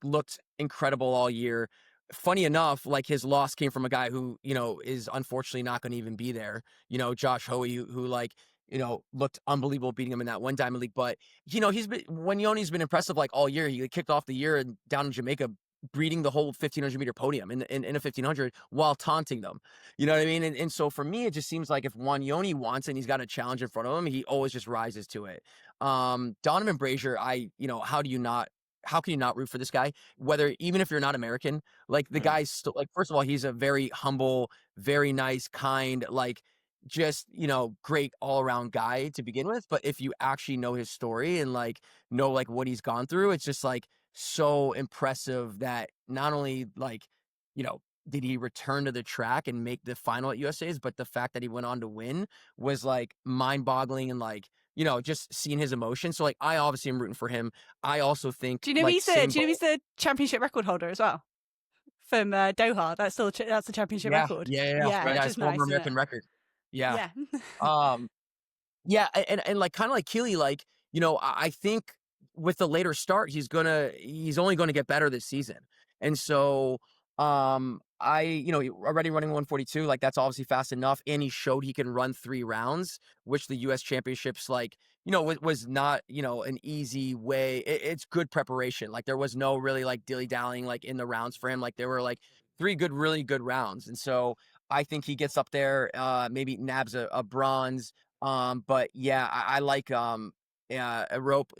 looked incredible all year. Funny enough, like his loss came from a guy who, is unfortunately not going to even be there. Josh Hoey, who looked unbelievable beating him in that one Diamond League. But, Wanyonyi's been impressive like all year. He kicked off the year down in Jamaica, beating the whole 1500 meter podium in a 1500 while taunting them. You know what I mean? And so for me, it just seems like if Wanyonyi wants it and he's got a challenge in front of him, he always just rises to it. Donovan Brazier, how can you not root for this guy? Even if you're not American, like the guy's still like, first of all, he's a very humble, very nice, kind, like just, great all around guy to begin with. But if you actually know his story and like know like what he's gone through, it's just like so impressive that not only like, did he return to the track and make the final at USA's, but the fact that he went on to win was like mind boggling and like, just seeing his emotion. So like, I obviously am rooting for him. I also think. Do you know he's the championship record holder as well from Doha? That's the championship record. Yeah. Right, it's former American record. Yeah. And like kind of like Keely, like I think with the later start, he's only gonna get better this season, and so already running 142, like that's obviously fast enough. And he showed he can run 3 rounds, which the US championships, like, was not, an easy way. It's good preparation. Like there was no really like dilly dallying, like in the rounds for him. Like there were like 3 really good rounds. And so I think he gets up there, maybe nabs a bronze. But yeah, I like a rope.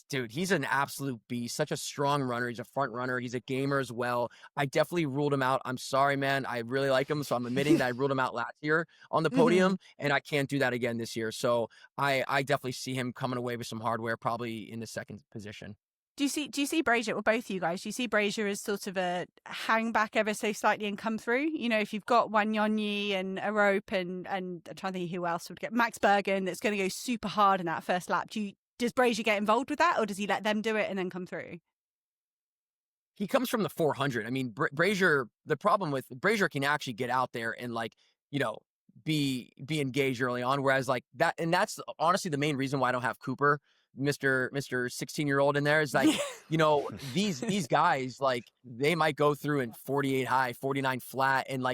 Dude, he's an absolute beast. Such a strong runner. He's a front runner. He's a gamer as well. I definitely ruled him out. I'm sorry, man. I really like him, so I'm admitting that I ruled him out last year on the podium, and I can't do that again this year. So I definitely see him coming away with some hardware, probably in the second position. Do you see Brazier, or both of you guys, do you see Brazier as sort of a hang back ever so slightly and come through? You know, if you've got Wanyonyi and a rope and I'm trying to think who else would get Max Bergen that's going to go super hard in that first lap. Does Brazier get involved with that, or does he let them do it and then come through? He comes from the 400. I mean, Brazier, the problem with Brazier can actually get out there and be engaged early on. Whereas that, and that's honestly the main reason why I don't have Cooper, Mr. 16-year-old in there, is these guys, they might go through in 48 high, 49 flat. And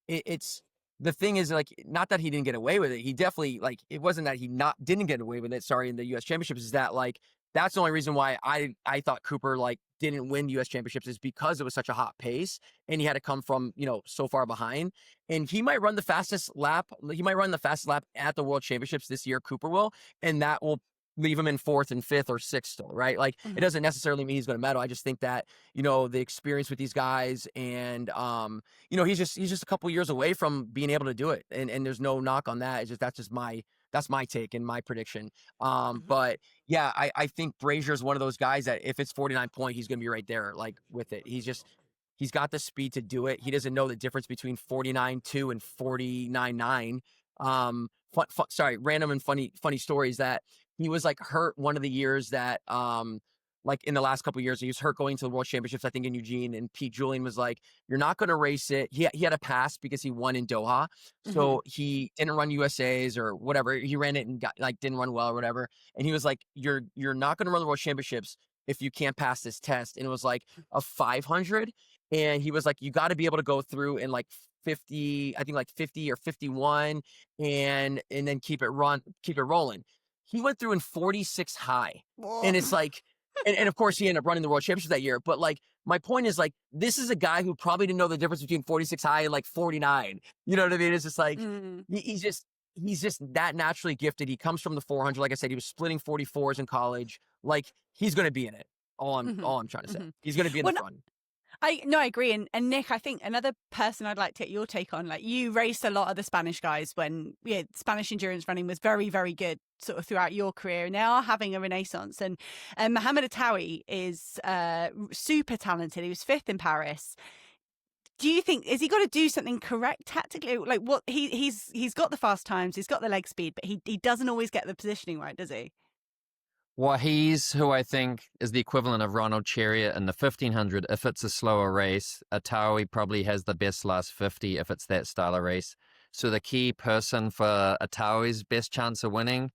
it's, the thing is, not that he didn't get away with it. He definitely, it wasn't that he didn't get away with it. Sorry, in the U.S. Championships, is that that's the only reason why I thought Cooper didn't win U.S. Championships, is because it was such a hot pace and he had to come from so far behind. And he might run the fastest lap. He might run the fastest lap at the World Championships this year. Cooper will, and that will leave him in 4th and 5th or 6th still, right? It doesn't necessarily mean he's going to medal. I just think that, the experience with these guys and, he's just a couple years away from being able to do it. And there's no knock on that. That's my take and my prediction. But yeah, I think Brazier is one of those guys that if it's 49 point, he's going to be right there, with it. He's got the speed to do it. He doesn't know the difference between 49.2 and 49.9. Random and funny stories that he was hurt one of the years that, in the last couple of years, he was hurt going to the World Championships, I think in Eugene, and Pete Julian was like, you're not going to race it. He had a pass because he won in Doha. So he didn't run USAs or whatever. He ran it and got didn't run well or whatever. And he was like, you're not going to run the World Championships if you can't pass this test. And it was a 500. And he was like, you got to be able to go through in 50, I think 50 or 51 and then keep it rolling. He went through in 46 high. Whoa. And it's and of course he ended up running the World Championships that year. But my point is this is a guy who probably didn't know the difference between 46 high and 49. You know what I mean? It's just he's just that naturally gifted. He comes from the 400. Like I said, he was splitting 44s in college. He's going to be in it. All I'm trying to say. He's going to be in the front. I agree. And Nick, I think another person I'd like to get your take on, you raced a lot of the Spanish guys when Spanish endurance running was very, very good sort of throughout your career, and they are having a renaissance. And Mohamed Attawi is super talented. He was 5th in Paris. Do you think, has he got to do something correct tactically? What he's got the fast times, he's got the leg speed, but he doesn't always get the positioning right, does he? Well, he's who I think is the equivalent of Ronald Chariot in the 1500. If it's a slower race, Attawi probably has the best last 50 if it's that style of race. So the key person for Attawi's best chance of winning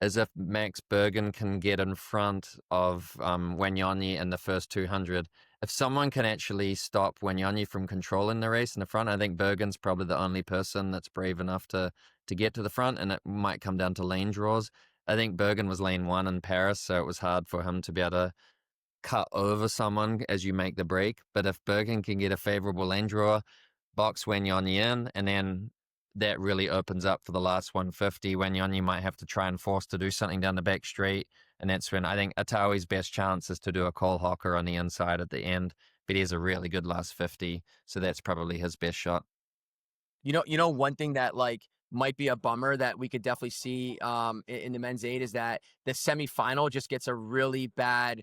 is if Max Bergen can get in front of Wanyonyi in the first 200. If someone can actually stop Wanyonyi from controlling the race in the front, I think Bergen's probably the only person that's brave enough to get to the front, and it might come down to lane draws. I think Bergen was lane 1 in Paris, so it was hard for him to be able to cut over someone as you make the break. But if Bergen can get a favorable lane draw, box Wanyonyi in, and then that really opens up for the last 150. Wanyonyi might have to try and force to do something down the back straight, and that's when I think Attawi's best chance is to do a call hocker on the inside at the end. But he has a really good last 50, so that's probably his best shot. You know, one thing that might be a bummer that we could definitely see in the men's 8 is that the semifinal just gets a really bad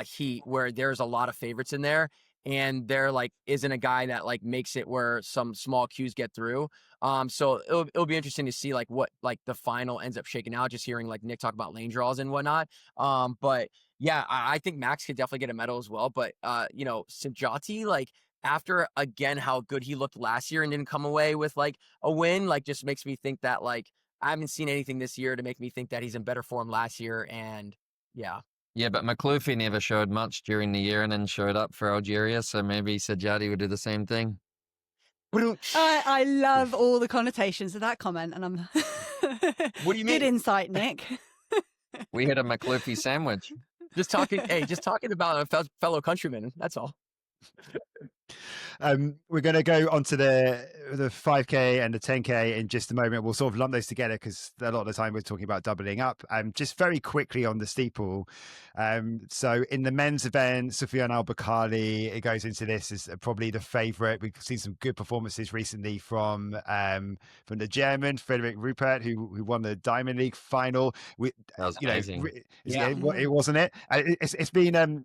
heat where there's a lot of favorites in there, and there isn't a guy that makes it where some small cues get through. So it'll be interesting to see what the final ends up shaking out. Just hearing Nick talk about lane draws and whatnot. But yeah, I think Max could definitely get a medal as well. But Sajati, after again how good he looked last year and didn't come away with a win, just makes me think that I haven't seen anything this year to make me think that he's in better form last year. And yeah. Yeah, but McLuffy never showed much during the year and then showed up for Algeria, so maybe Sajati would do the same thing. I love all the connotations of that comment, and I'm what do you mean? Good insight, Nick. We had a McLuffy sandwich. Just talking about a fellow countryman, that's all. We're going to go onto the 5K and the 10K in just a moment. We'll sort of lump those together because a lot of the time we're talking about doubling up. Just very quickly on the steeple. So in the men's event, Soufiane El-Bakkali, it goes into this as probably the favourite. We've seen some good performances recently from the German Frederick Rupert, who won the Diamond League final. That was amazing. It wasn't it? It's been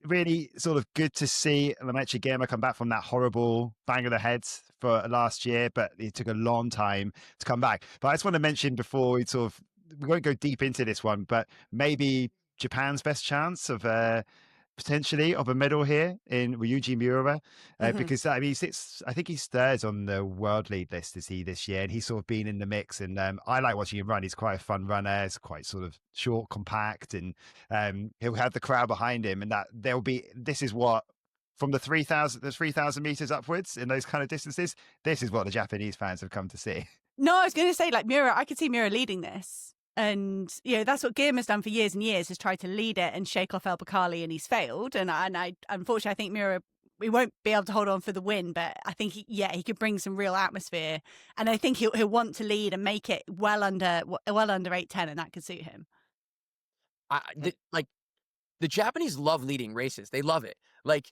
really sort of good to see Lamecha Gamer come back from that horrible bang of the head for last year, but it took a long time to come back. But I just want to mention before we won't go deep into this one, but maybe Japan's best chance of potentially of a medal here in Ryuji Miura, because I mean, I think he's third on the world lead list this year, and he's sort of been in the mix. And I like watching him run. He's quite a fun runner. He's quite sort of short, compact, and he'll have the crowd behind him. And that this is what, from the 3,000 meters upwards in those kind of distances, this is what the Japanese fans have come to see. No, I was going to say, like, Miura, I could see Miura leading this. And, that's what Guillaume has done for years and years, has tried to lead it and shake off El-Bakkali, and he's failed. And I unfortunately, I think Miura, we won't be able to hold on for the win, but I think, he could bring some real atmosphere. And I think he'll want to lead and make it well under 8:10, and that could suit him. The Japanese love leading races. They love it. Like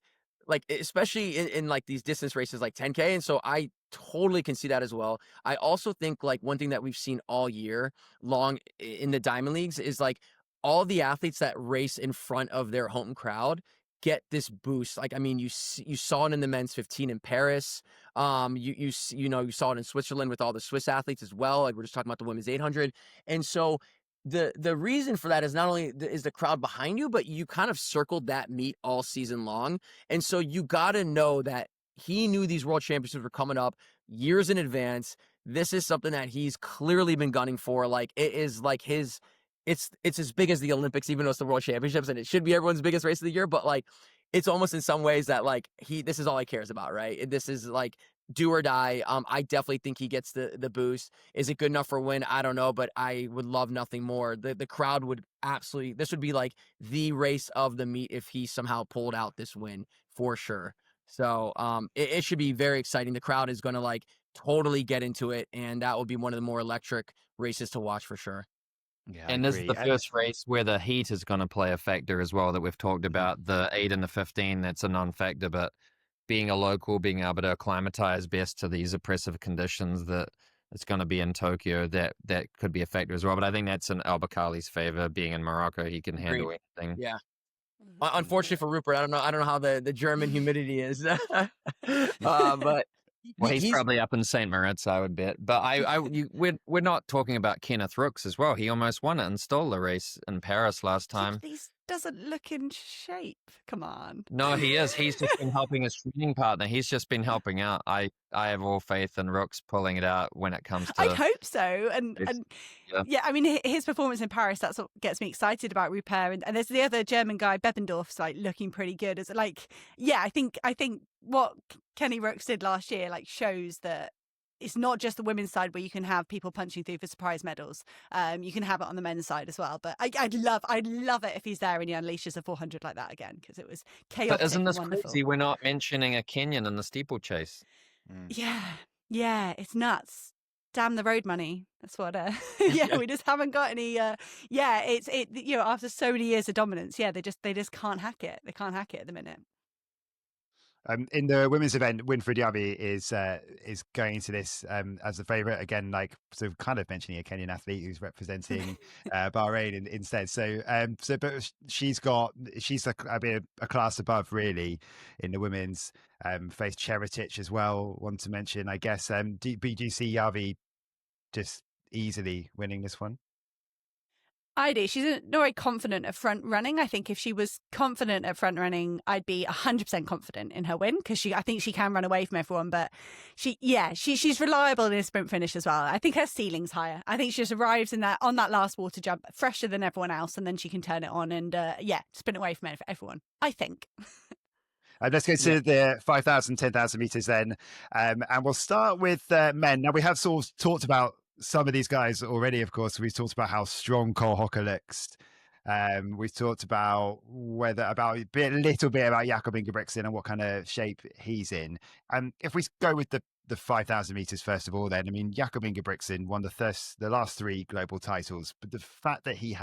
especially in like these distance races like 10K. And so I totally can see that as well. I also think like one thing that we've seen all year long in the Diamond Leagues is like all the athletes that race in front of their home crowd get this boost. Like, I mean, you saw it in the men's 15 in Paris. You saw it in Switzerland with all the Swiss athletes as well. Like, we're just talking about the women's 800. And so the reason for that is not only is the crowd behind you, but you kind of circled that meet all season long. And so you got to know that he knew these world championships were coming up years in advance. This is something that he's clearly been gunning for. Like, it is like it's as big as the Olympics, even though it's the world championships, and it should be everyone's biggest race of the year. But like, it's almost in some ways that like this is all he cares about, right? This is like do or die. I definitely think he gets the boost. Is it good enough for a win? I don't know, but I would love nothing more. The crowd would absolutely, this would be like the race of the meet if he somehow pulled out this win for sure. So it should be very exciting. The crowd is going to like totally get into it, and that will be one of the more electric races to watch for sure. Yeah, and this is the first race where the heat is going to play a factor as well that we've talked about. The 8 and the 15, that's a non-factor, but being a local, being able to acclimatize best to these oppressive conditions that it's going to be in Tokyo, that could be a factor as well. But I think that's in El-Bakkali's favor. Being in Morocco, he can handle anything. Yeah. Unfortunately for Rupert, I don't know how the German humidity is, but well, he's probably up in St. Moritz, I would bet. But we're not talking about Kenneth Rooks as well. He almost won it and stole the race in Paris last time. He doesn't look in shape. Come on. No, he is. He's just been helping his training partner. He's just been helping out. I have all faith in Rooks pulling it out when it comes to. I hope so. And yeah, I mean, his performance in Paris, that's what gets me excited about Rupert. And there's the other German guy, Bebbendorf's like looking pretty good. It's like, yeah, I think what Kenny Rooks did last year like shows that it's not just the women's side where you can have people punching through for surprise medals. You can have it on the men's side as well. But I'd love it if he's there and he unleashes a 400 like that again, because it was chaotic. But isn't this wonderful. crazy? We're not mentioning a Kenyan in the steeplechase. Yeah, it's nuts. Damn the road money. That's what. We just haven't got any. After so many years of dominance, they just can't hack it. They can't hack it at the minute. In the women's event, Winfried Yavi is going into this as the favourite again, like so kind of mentioning a Kenyan athlete who's representing Bahrain instead. But she's a class above really in the women's. Faced Cheretich as well. Want to mention, I guess. Do you see Yavi just easily winning this one? I do. She's not very confident at front running. I think if she was confident at front running, I'd be 100% confident in her win, because I think she can run away from everyone. But she's reliable in a sprint finish as well. I think her ceiling's higher. I think she just arrives on that last water jump fresher than everyone else, and then she can turn it on and sprint away from everyone, I think. Let's go to the 5,000, 10,000 meters then. And we'll start with men. Now, we have sort of talked about some of these guys already, of course. We've talked about how strong Cole Hocker looks We've talked about a little bit about Jakob Ingebrigtsen and what kind of shape he's in. If we go with the 5,000 meters first of all, then I mean Jakob Ingebrigtsen won the last 3 global titles, but the fact that we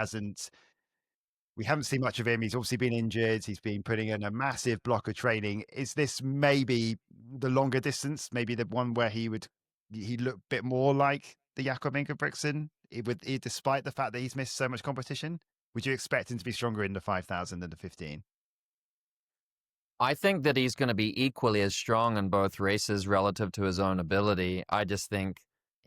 haven't seen much of him. He's obviously been injured. He's been putting in a massive block of training. Is this maybe the longer distance? Maybe the one where he look a bit more like the Jakob Ingebrigtsen, despite the fact that he's missed so much competition? Would you expect him to be stronger in the 5,000 than the 15? I think that he's going to be equally as strong in both races relative to his own ability. I just think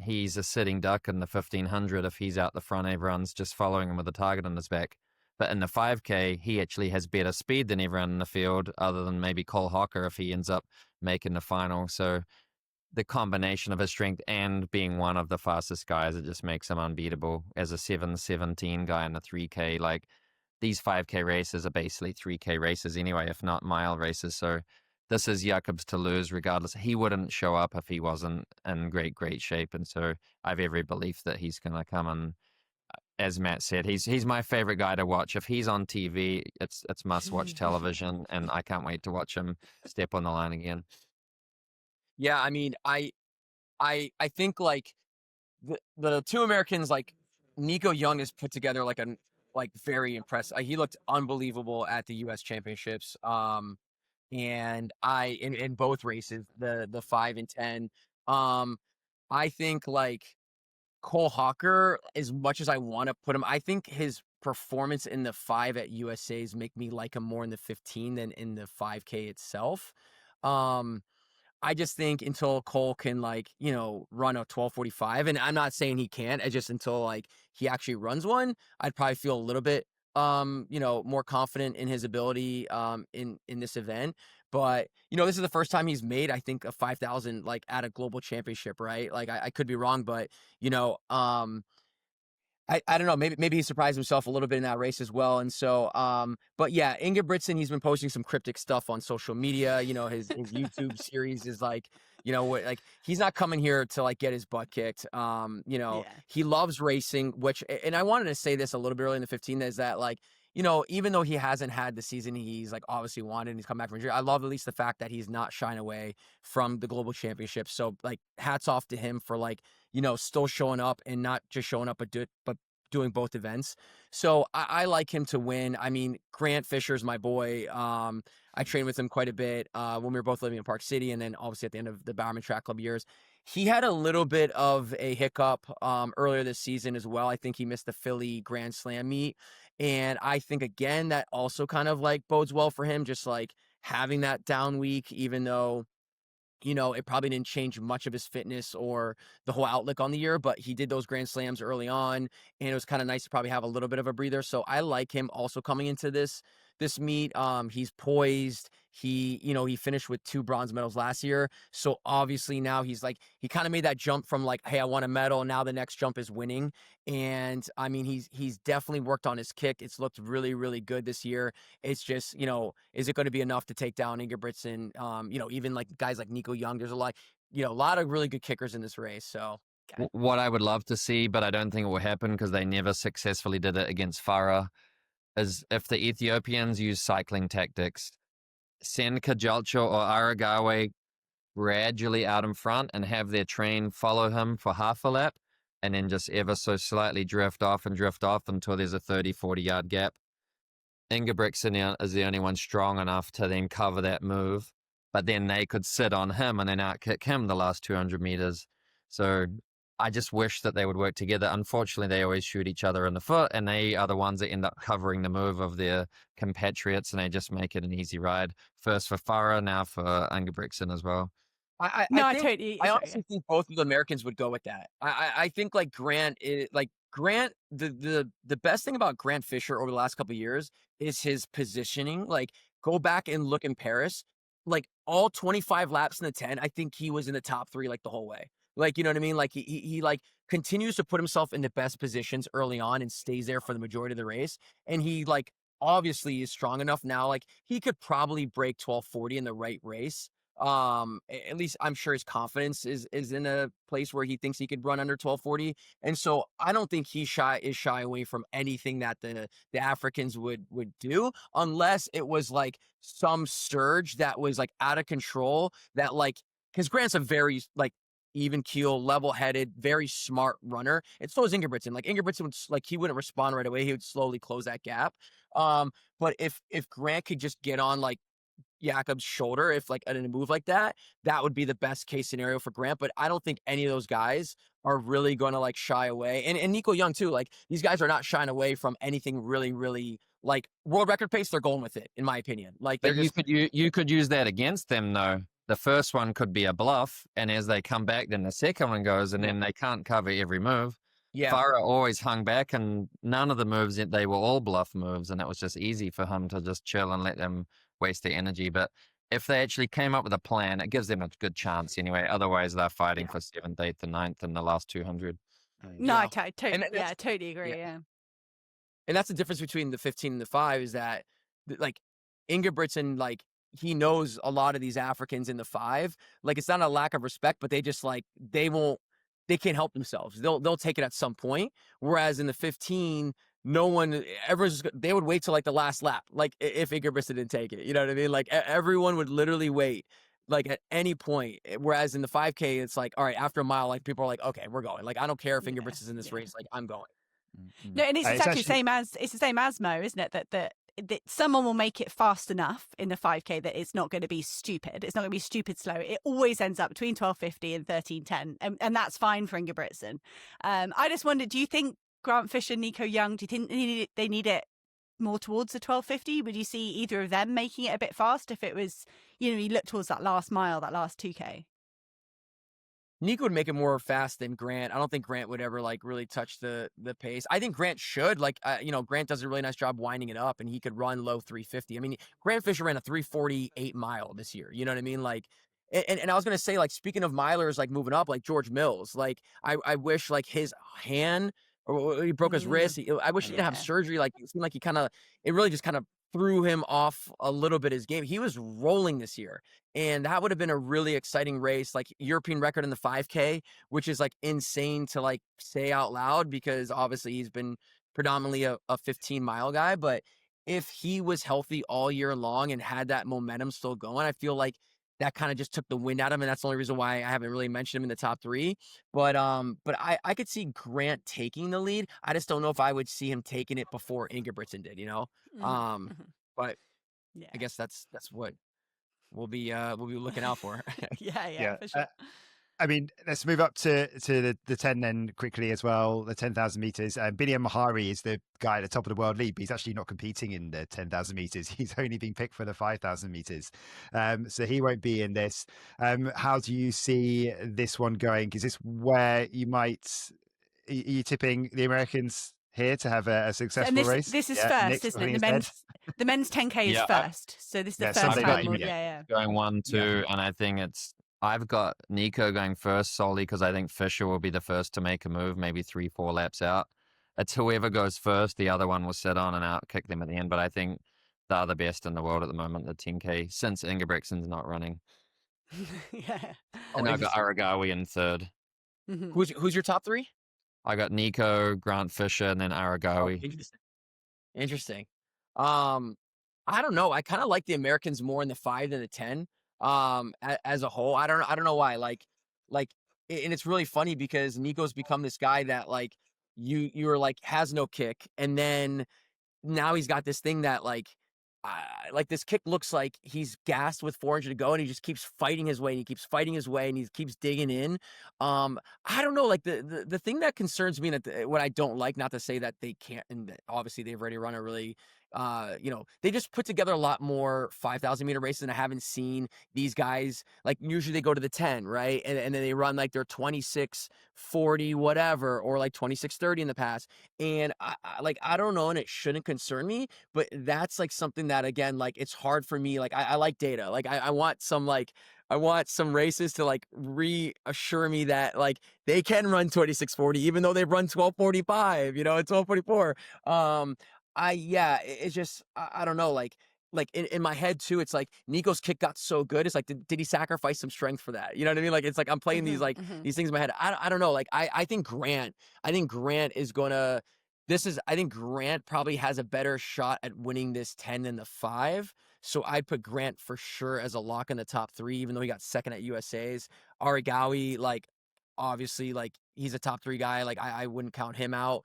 he's a sitting duck in the 1,500 if he's out the front. Everyone's just following him with a target on his back. But in the 5K, he actually has better speed than everyone in the field, other than maybe Cole Hocker if he ends up making the final. So the combination of his strength and being one of the fastest guys, it just makes him unbeatable as a 7:17 guy in the 3K. Like, these 5K races are basically 3K races anyway, if not mile races. So this is Jakob's to lose regardless. He wouldn't show up if he wasn't in great shape. And so I have every belief that he's going to come and, as Matt said, he's my favorite guy to watch. If he's on TV, it's must-watch television, and I can't wait to watch him step on the line again. Yeah, I mean, I think like the 2 Americans, like Nico Young has put together like very impressive. He looked unbelievable at the U.S. Championships. And in both races, the 5 and 10. I think like Cole Hocker, as much as I want to put him, I think his performance in the 5 at USA's make me like him more in the 15 than in the 5K itself. I just think until Cole can run a 12:45, and I'm not saying he can't, it's just until like he actually runs one, I'd probably feel a little bit more confident in his ability in this event. But this is the first time he's made, I think, a 5,000 like at a global championship, right? Like I could be wrong, but I don't know. Maybe he surprised himself a little bit in that race as well. And so, but yeah, Ingebrigtsen, he's been posting some cryptic stuff on social media. His YouTube series is like, like he's not coming here to like get his butt kicked. He loves racing, and I wanted to say this a little bit early in the 15, is that like, even though he hasn't had the season he's like obviously wanted, and he's come back from injury, I love at least the fact that he's not shying away from the global championship. So like, hats off to him for like, still showing up and not just showing up, but doing both events. So I like him to win. I mean, Grant Fisher's my boy. I trained with him quite a bit when we were both living in Park City, and then obviously at the end of the Bowerman Track Club years. He had a little bit of a hiccup earlier this season as well. I think he missed the Philly Grand Slam meet. And I think, again, that also kind of like bodes well for him, just like having that down week, even though, it probably didn't change much of his fitness or the whole outlook on the year, but he did those Grand Slams early on, and it was kind of nice to probably have a little bit of a breather. So I like him also coming into this meet. He's poised. He finished with 2 bronze medals last year. So obviously now he kind of made that jump from like, hey, I won a medal. Now the next jump is winning. And I mean, he's definitely worked on his kick. It's looked really, really good this year. It's just, is it going to be enough to take down Ingebrigtsen? Even like guys like Nico Young, there's a lot of really good kickers in this race. So what I would love to see, but I don't think it will happen because they never successfully did it against Farah, is if the Ethiopians use cycling tactics, send Kajalcho or Aragawe gradually out in front and have their train follow him for half a lap, and then just ever so slightly drift off until there's a 30-40 yard gap. Ingebrigtsen is the only one strong enough to then cover that move, but then they could sit on him and then outkick him the last 200 meters. So I just wish that they would work together. Unfortunately, they always shoot each other in the foot, and they are the ones that end up covering the move of their compatriots, and they just make it an easy ride. First for Farah, now for Ingebrigtsen as well. I honestly think both of the Americans would go with that. I think like Grant, the best thing about Grant Fisher over the last couple of years is his positioning. Like, go back and look in Paris, like all 25 laps in the 10, I think he was in the top 3 like the whole way. Like, you know what I mean? Like he like continues to put himself in the best positions early on and stays there for the majority of the race. And he like obviously is strong enough now. Like, he could probably break 12:40 in the right race. At least I'm sure his confidence is in a place where he thinks he could run under 1240. And so I don't think he is shy away from anything that the Africans would do, unless it was like some surge that was like out of control, that like, because Grant's a very like even keel, level-headed, very smart runner. And so is Ingebrigtsen. Like Ingebrigtsen would, like, he wouldn't respond right away. He would slowly close that gap. But if Grant could just get on like Jakob's shoulder, if like in a move like that, that would be the best case scenario for Grant. But I don't think any of those guys are really going to like shy away. And Nico Young too. Like these guys are not shying away from anything really, really like world record pace. They're going with it, in my opinion. Like, but you could use that against them though. The first one could be a bluff, and as they come back, then the second one goes, and then they can't cover every move. Yeah, Farah always hung back, and none of the moves, they were all bluff moves, and it was just easy for him to just chill and let them waste their energy. But if they actually came up with a plan, it gives them a good chance anyway. Otherwise, they're fighting for 7th, 8th, and 9th in the last 200. No, I totally agree. Yeah. And that's the difference between the 15 and the 5, is that like Ingebrigtsen, like, he knows a lot of these Africans in the 5. Like, it's not a lack of respect, but they just like, they can't help themselves. They'll take it at some point. Whereas in the 15, they would wait till like the last lap. Like if Ingebrigtsen didn't take it, you know what I mean? Like everyone would literally wait, like at any point. Whereas in the 5K, it's like, all right, after a mile, like people are like, okay, we're going. Like, I don't care if Ingebrigtsen's in this race. Like, I'm going. No, and it's exactly the same as Mo, isn't it? That someone will make it fast enough in the 5K that it's not going to be stupid. It's not going to be stupid slow. It always ends up between 12:50 and 13:10, and that's fine for Ingebrigtsen. I just wondered, do you think Grant Fisher, Nico Young, do you think they need it more towards the 12:50? Would you see either of them making it a bit fast if it was, you look towards that last mile, that last 2K? Nico would make it more fast than Grant. I don't think Grant would ever like really touch the pace. I think Grant should, like, Grant does a really nice job winding it up, and he could run low 350. I mean, Grant Fisher ran a 3:48 mile this year. You know what I mean? Like, and I was gonna say, like, speaking of milers, like moving up, like George Mills, like I wish like his hand, or he broke his wrist. I wish he didn't have surgery. Like, it seemed like it really just kind of threw him off a little bit his game. He was rolling this year, and that would have been a really exciting race, like European record in the 5K, which is like insane to like say out loud, because obviously he's been predominantly a 15-mile guy. But if he was healthy all year long and had that momentum still going, I feel like that kind of just took the wind out of him, and that's the only reason why I haven't really mentioned him in the top 3. But I could see Grant taking the lead. I just don't know if I would see him taking it before Ingebrigtsen did, But yeah. I guess that's what we'll be looking out for. yeah, for sure. I mean, let's move up to the 10 then quickly as well, the 10,000 meters. Binyam Mahari is the guy at the top of the world lead, but he's actually not competing in the 10,000 meters. He's only been picked for the 5,000 meters. So he won't be in this. How do you see this one going? Is this where are you tipping the Americans here to have a successful race? This is first, isn't it? The men's 10K is first. So this is the first time. Going 1, 2, and I think I've got Nico going first solely because I think Fisher will be the first to make a move, maybe 3-4 laps out. It's whoever goes first, the other one will sit on and out, kick them at the end. But I think they're the best in the world at the moment, the 10K, since Ingebrigtsen's not running. And I've got Aragawi in third. Mm-hmm. Who's your top 3? I got Nico, Grant Fisher, and then Aragawi. Interesting. I don't know. I kind of like the Americans more in the 5 than the 10. As a whole, I don't know why. Like, and it's really funny because Nico's become this guy that like you're like has no kick, and then now he's got this thing that like this kick looks like he's gassed with 400 to go, and he just keeps fighting his way, and he keeps fighting his way, and he keeps digging in. I don't know, like the thing that concerns me, that what I don't like, not to say that they can't, and obviously they've already run a really they just put together a lot more 5,000 meter races, and I haven't seen these guys, like usually they go to the 10, right? And then they run like their 26:40 whatever, or like 26:30 in the past. And I don't know, and it shouldn't concern me, but that's like something that, again, like it's hard for me. Like I like data. Like I want some races to like reassure me that like they can run 26:40 even though they've run 12:45, and 12:44. It's just, I don't know, like like in my head too, it's like Nico's kick got so good. It's like, did he sacrifice some strength for that? You know what I mean? Like, it's like I'm playing these like these things in my head. I don't know. Like I think Grant is gonna. I think Grant probably has a better shot at winning this 10 than the 5. So I'd put Grant for sure as a lock in the top 3, even though he got second at USA's. Arigawi, like obviously, like he's a top 3 guy. Like I wouldn't count him out.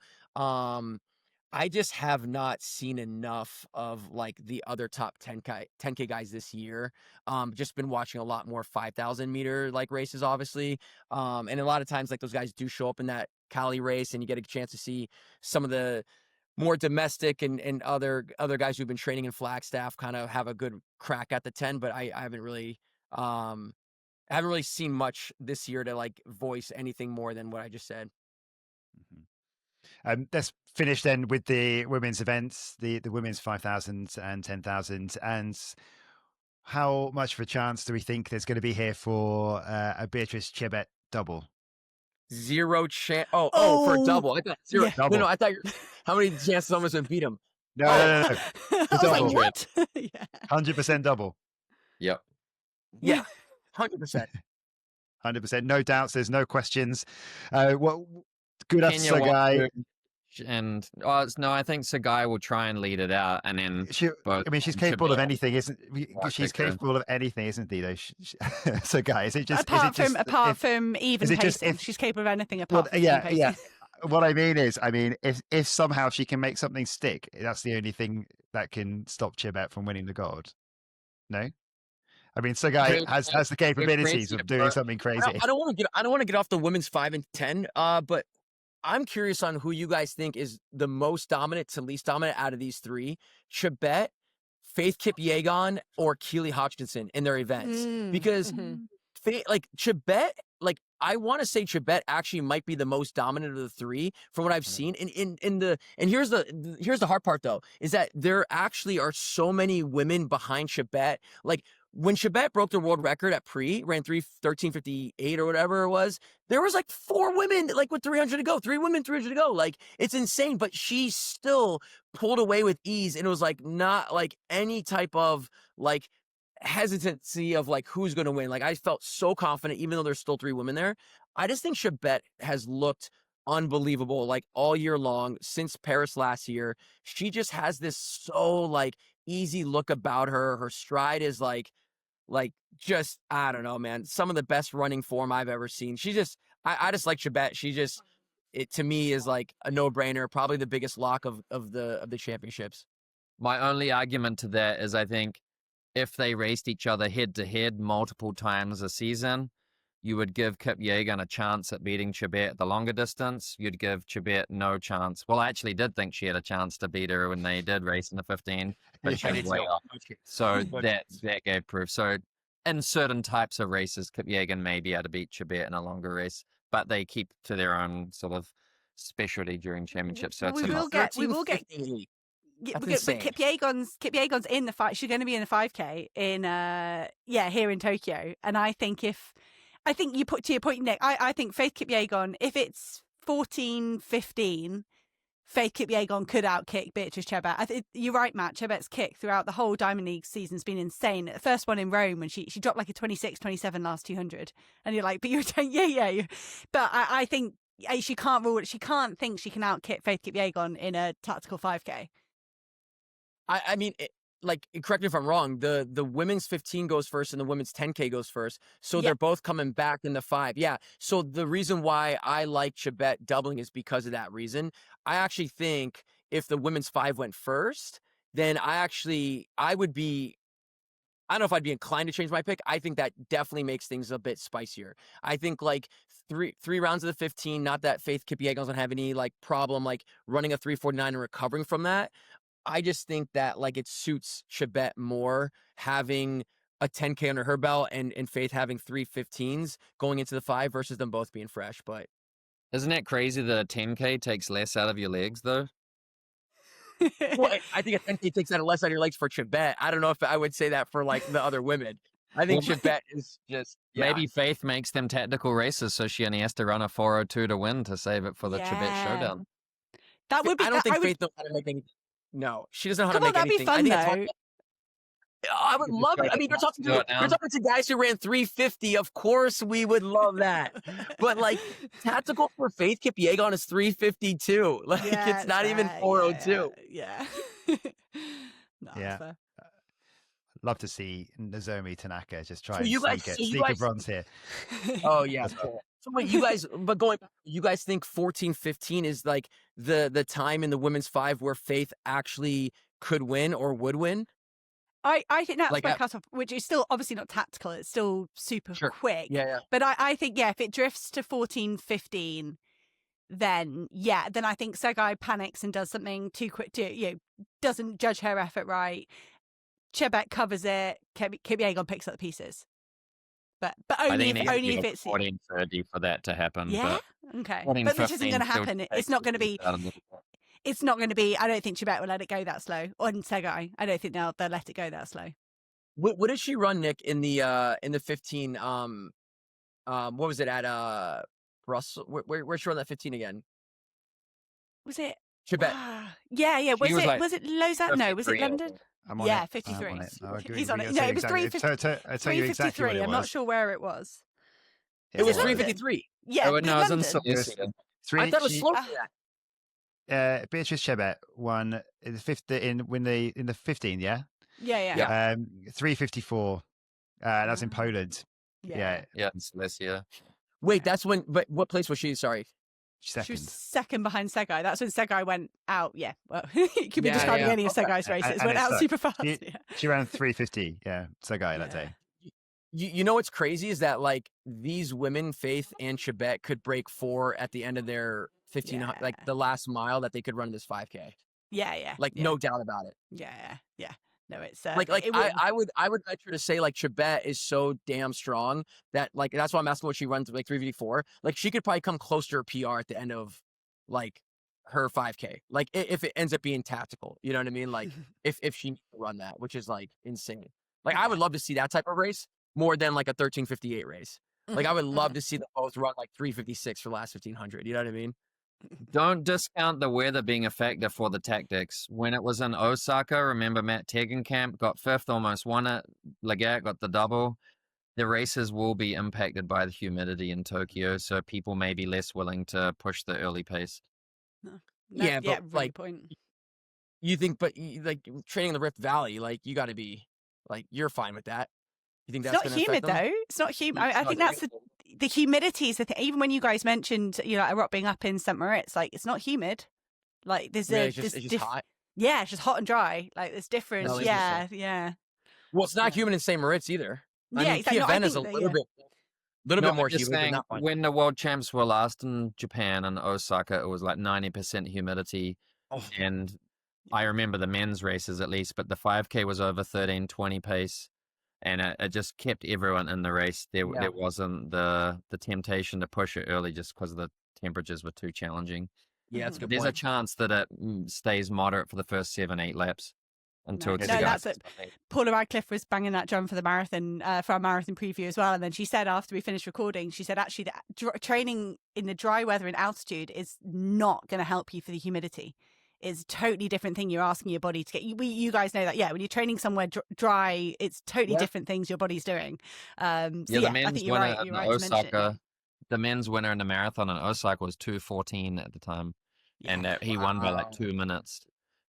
I just have not seen enough of like the other top 10K guys this year. Just been watching a lot more 5,000 meter like races, obviously. And a lot of times like those guys do show up in that Cali race, and you get a chance to see some of the more domestic and other guys who've been training in Flagstaff kind of have a good crack at the 10. But I haven't really seen much this year to like voice anything more than what I just said. Let's finish then with the women's events, the women's 5,000 and 10,000. And how much of a chance do we think there's going to be here for a Beatrice Chebet double? Zero chance. Oh, for a double. I thought zero. Yeah. Double. No, I thought how many chances almost would beat him? No. I was like, what? 100% double. Yep. Yeah. 100%. 100%. No doubts. There's no questions. Good after Sagai. And no, I think Sagai will try and lead it out, and then she's capable of anything, isn't she's capable of anything, isn't he? Though, Sagai, is it just apart from even pacing? She's capable of anything apart. From yeah. What I mean is, if somehow she can make something stick, that's the only thing that can stop Chebet from winning the gold. No. Sagai has the capabilities of doing something crazy. I don't want to get off the women's 5 and 10, but I'm curious on who you guys think is the most dominant to least dominant out of these 3: Chebet, Faith Kipyegon, or Keely Hodgkinson in their events. Because Chebet, like I want to say Chebet actually might be the most dominant of the 3 from what I've seen. And here's the hard part though, is that there actually are so many women behind Chebet. Like when Chebet broke the world record at ran 13:58 or whatever it was, there was like 4 women like with 300 to go, 3 women, 300 to go. Like it's insane, but she still pulled away with ease. And it was like not like any type of like hesitancy of like who's going to win. Like I felt so confident, even though there's still 3 women there. I just think Chebet has looked unbelievable like all year long since Paris last year. She just has this so like easy look about her. Her stride is like just, I don't know, man, some of the best running form I've ever seen. She just, I just like Chebet. She just, it to me is like a no-brainer, probably the biggest lock of the championships. My only argument to that is I think if they raced each other head to head multiple times a season, you would give Kipyegon a chance at beating Chebet at the longer distance. You'd give Chebet no chance. Well, I actually did think she had a chance to beat her when they did race in the 15, but she was way off. So that gave proof. So in certain types of races, Kipyegon may be able to beat Chebet in a longer race, but they keep to their own sort of specialty during championships. So we will get. But Kipyegon's in the fight. She's going to be in the 5K in here in Tokyo. And I think you put to your point, Nick, I think Faith Kipyegon, if it's 14-15, Faith Kipyegon could outkick Beatrice Chebet. You're right, Matt. Chebet's kick throughout the whole Diamond League season has been insane. The first one in Rome when she dropped like a 26-27 last 200, and you're like, but you're saying yeah. But I think she can't rule it. She can't think she can outkick Faith Kipyegon in a tactical 5K. I mean, like, correct me if I'm wrong, the women's 15 goes first and the women's 10K goes first. So they're both coming back in the 5. Yeah. So the reason why I like Chebet doubling is because of that reason. I actually think if the women's 5 went first, then I would be, I don't know if I'd be inclined to change my pick. I think that definitely makes things a bit spicier. I think like three rounds of the 15, not that Faith Kipyegon doesn't have any like problem like running a 3:49 and recovering from that. I just think that like it suits Chebet more having a 10K under her belt and Faith having 3:15s going into the 5 versus them both being fresh. But isn't it crazy that a 10K takes less out of your legs though? Well, I think a 10K takes less out of your legs for Chebet. I don't know if I would say that for like the other women. I think Chebet is just maybe Faith makes them tactical races, so she only has to run a 4:02 to win to save it for the Chebet showdown. That would be. I don't think Faith knows how to make anything. No, she doesn't know how to make that'd anything. Be fun, though. I would love it. I mean, you're talking to guys who ran 350. Of course, we would love that. But like, tactical for Faith Kipyegon is 352. Like, it's not even 402. Yeah. Yeah. Love to see Nozomi Tanaka just try and sneak a bronze here. Oh yeah. So wait, you guys think 14:15 is like the time in the women's 5 where Faith actually could win or would win? I think that's my cutoff, which is still obviously not tactical. It's still super quick. Yeah. But I think, if it drifts to 14:15, then I think Segai panics and does something too quick, doesn't judge her effort right. Chebet covers it. Kipyegon picks up the pieces. But only if it's 14:30 for that to happen. Yeah. Okay. But this isn't going to happen. It's not going to be. It's not going to be. I don't think Chebet will let it go that slow. On Segai, I don't think they'll let it go that slow. What did she run, Nick, in the 15? What was it at Brussels? Where she run that 15 again? Was it Chebet? Yeah. Was it Lausanne? No, was it London? I'm on it. 53. He's on it. No, it was 353. I'm not sure where it was. It was 353. Yeah, no, it was in Silesia. I thought it was slower than that. Beatrice Chebet won in the 15. Yeah. 354. That's in Poland. Yeah, in Silesia. Wait, that's when. But what place was she? Sorry. Second. She was second behind Segai. That's when Segai went out. Yeah, well, you could be describing any of Segai's races. Went out super fast. She ran 350. Yeah, Segai that day. You know what's crazy is that like these women, Faith and Chebet, could break 4 at the end of their 1500, like the last mile that they could run this 5K. Like no doubt about it. Yeah. No, it's I would venture to say like Chebet is so damn strong that like that's why I'm asking what she runs like 354. Like she could probably come close to her PR at the end of like her 5K. Like if it ends up being tactical, you know what I mean? Like if she needs to run that, which is like insane. Like I would love to see that type of race more than like a 13:58 race. Like I would love to see them both run like 3:56 for the last 1500. You know what I mean? Don't discount the weather being a factor for the tactics. When it was in Osaka, remember Matt Tegenkamp got 5th, almost won it. Legat got the double. The races will be impacted by the humidity in Tokyo, so people may be less willing to push the early pace. But like, point. You think, but like training in the Rift Valley, like you got to be like you're fine with that. You think that's not humid though? It's not humid. I think that's the humidity is the thing. Even when you guys mentioned, a rock being up in St. Moritz, like it's not humid. Like there's it's just hot. Yeah, it's just hot and dry. Like there's difference. No, yeah. Well, it's not humid in St. Moritz either. I mean, exactly. Kievan is a little bit more humid. Saying, when the world champs were last in Japan and Osaka, it was like 90% humidity. And I remember the men's races at least, but the 5K was over 13:20 pace. And it just kept everyone in the race. There wasn't the temptation to push it early just because the temperatures were too challenging. Yeah, that's a good There's point. a chance that it stays moderate for the first 7-8 laps until it that's it. Paula Radcliffe was banging that drum for the marathon, for our marathon preview as well. And then she said after we finished recording, she said actually that training in the dry weather in altitude is not going to help you for the humidity. Is a totally different thing you're asking your body to get. You guys know that, when you're training somewhere dry, it's totally different things your body's doing. The men's winner in Osaka, the men's winner in the marathon in Osaka was 2:14 at the time, and he won by like 2 minutes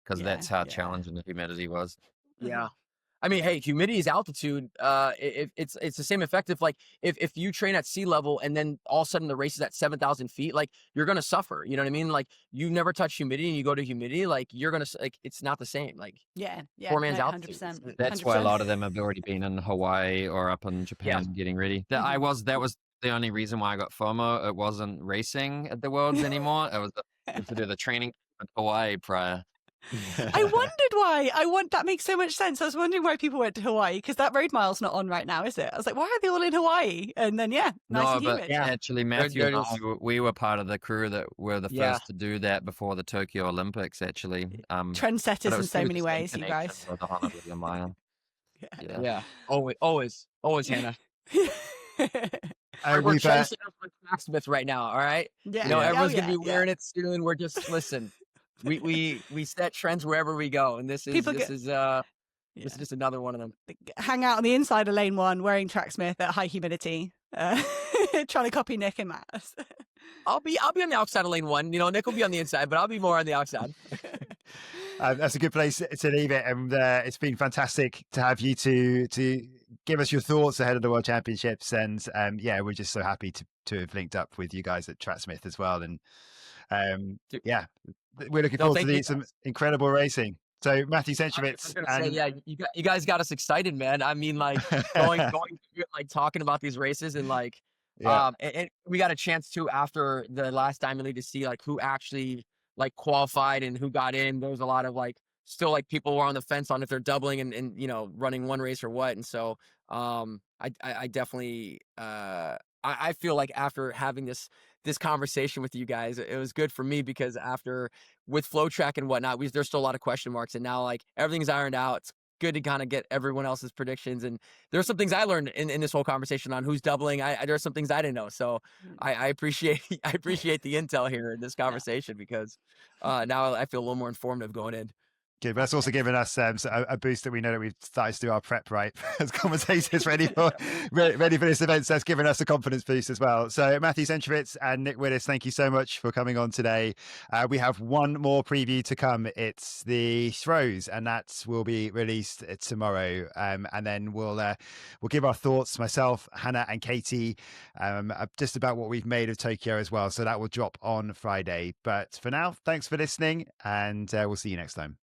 because that's how challenging the humidity was. Yeah. I mean, hey, humidity is altitude. It's the same effect if you train at sea level and then all of a sudden the race is at 7,000 feet, like you're gonna suffer. You know what I mean? Like you never touch humidity and you go to humidity, like you're gonna like it's not the same. Like poor man's altitude. 100%. That's why a lot of them have already been in Hawaii or up in Japan getting ready. That was the only reason why I got FOMO. It wasn't racing at the Worlds anymore. It was to do the training in Hawaii prior. I wondered why. That makes so much sense. I was wondering why people went to Hawaii because that road mile's not on right now, is it? I was like, why are they all in Hawaii? And then nice and humid. Actually, Matthew and I, we were part of the crew that were the first to do that before the Tokyo Olympics. Actually, trendsetters in so many ways, you guys. Always, Hannah. We're trendsetters for Smith right now. All right. Yeah. Everyone's gonna be wearing it soon. We're just listen. We set trends wherever we go, and this is Yeah. It's just another one of them. Hang out on the inside of lane 1 wearing track Smith at high humidity, trying to copy Nick and Matt. I'll be on the outside of lane 1. Nick will be on the inside, but I'll be more on the outside. That's a good place to leave it. And it's been fantastic to have you to give us your thoughts ahead of the World Championships. And we're just so happy to have linked up with you guys at Tracksmith as well. And we're looking forward to some incredible racing. So Matthew Centrowitz, you guys got us excited, man. I mean, like going through, like talking about these races and like, and we got a chance to after the last Diamond League to see like who actually like qualified and who got in. There was a lot of like still like people were on the fence on if they're doubling and running one race or what. And so I definitely I feel like after having this conversation with you guys, it was good for me because after with flow track and whatnot, there's still a lot of question marks, and now like everything's ironed out. It's good to kind of get everyone else's predictions, and there's some things I learned in this whole conversation on who's doubling. There's some things I didn't know, so I appreciate the intel here in this conversation because now I feel a little more informative going in. Good, but that's also given us a boost that we know that we've started to do our prep right as commentators ready for this event. So that's given us a confidence boost as well. So Matthew Centrowitz and Nick Willis, thank you so much for coming on today. We have one more preview to come. It's the throws, and that will be released tomorrow. And then we'll give our thoughts, myself, Hannah, and Katie, just about what we've made of Tokyo as well. So that will drop on Friday. But for now, thanks for listening, and we'll see you next time.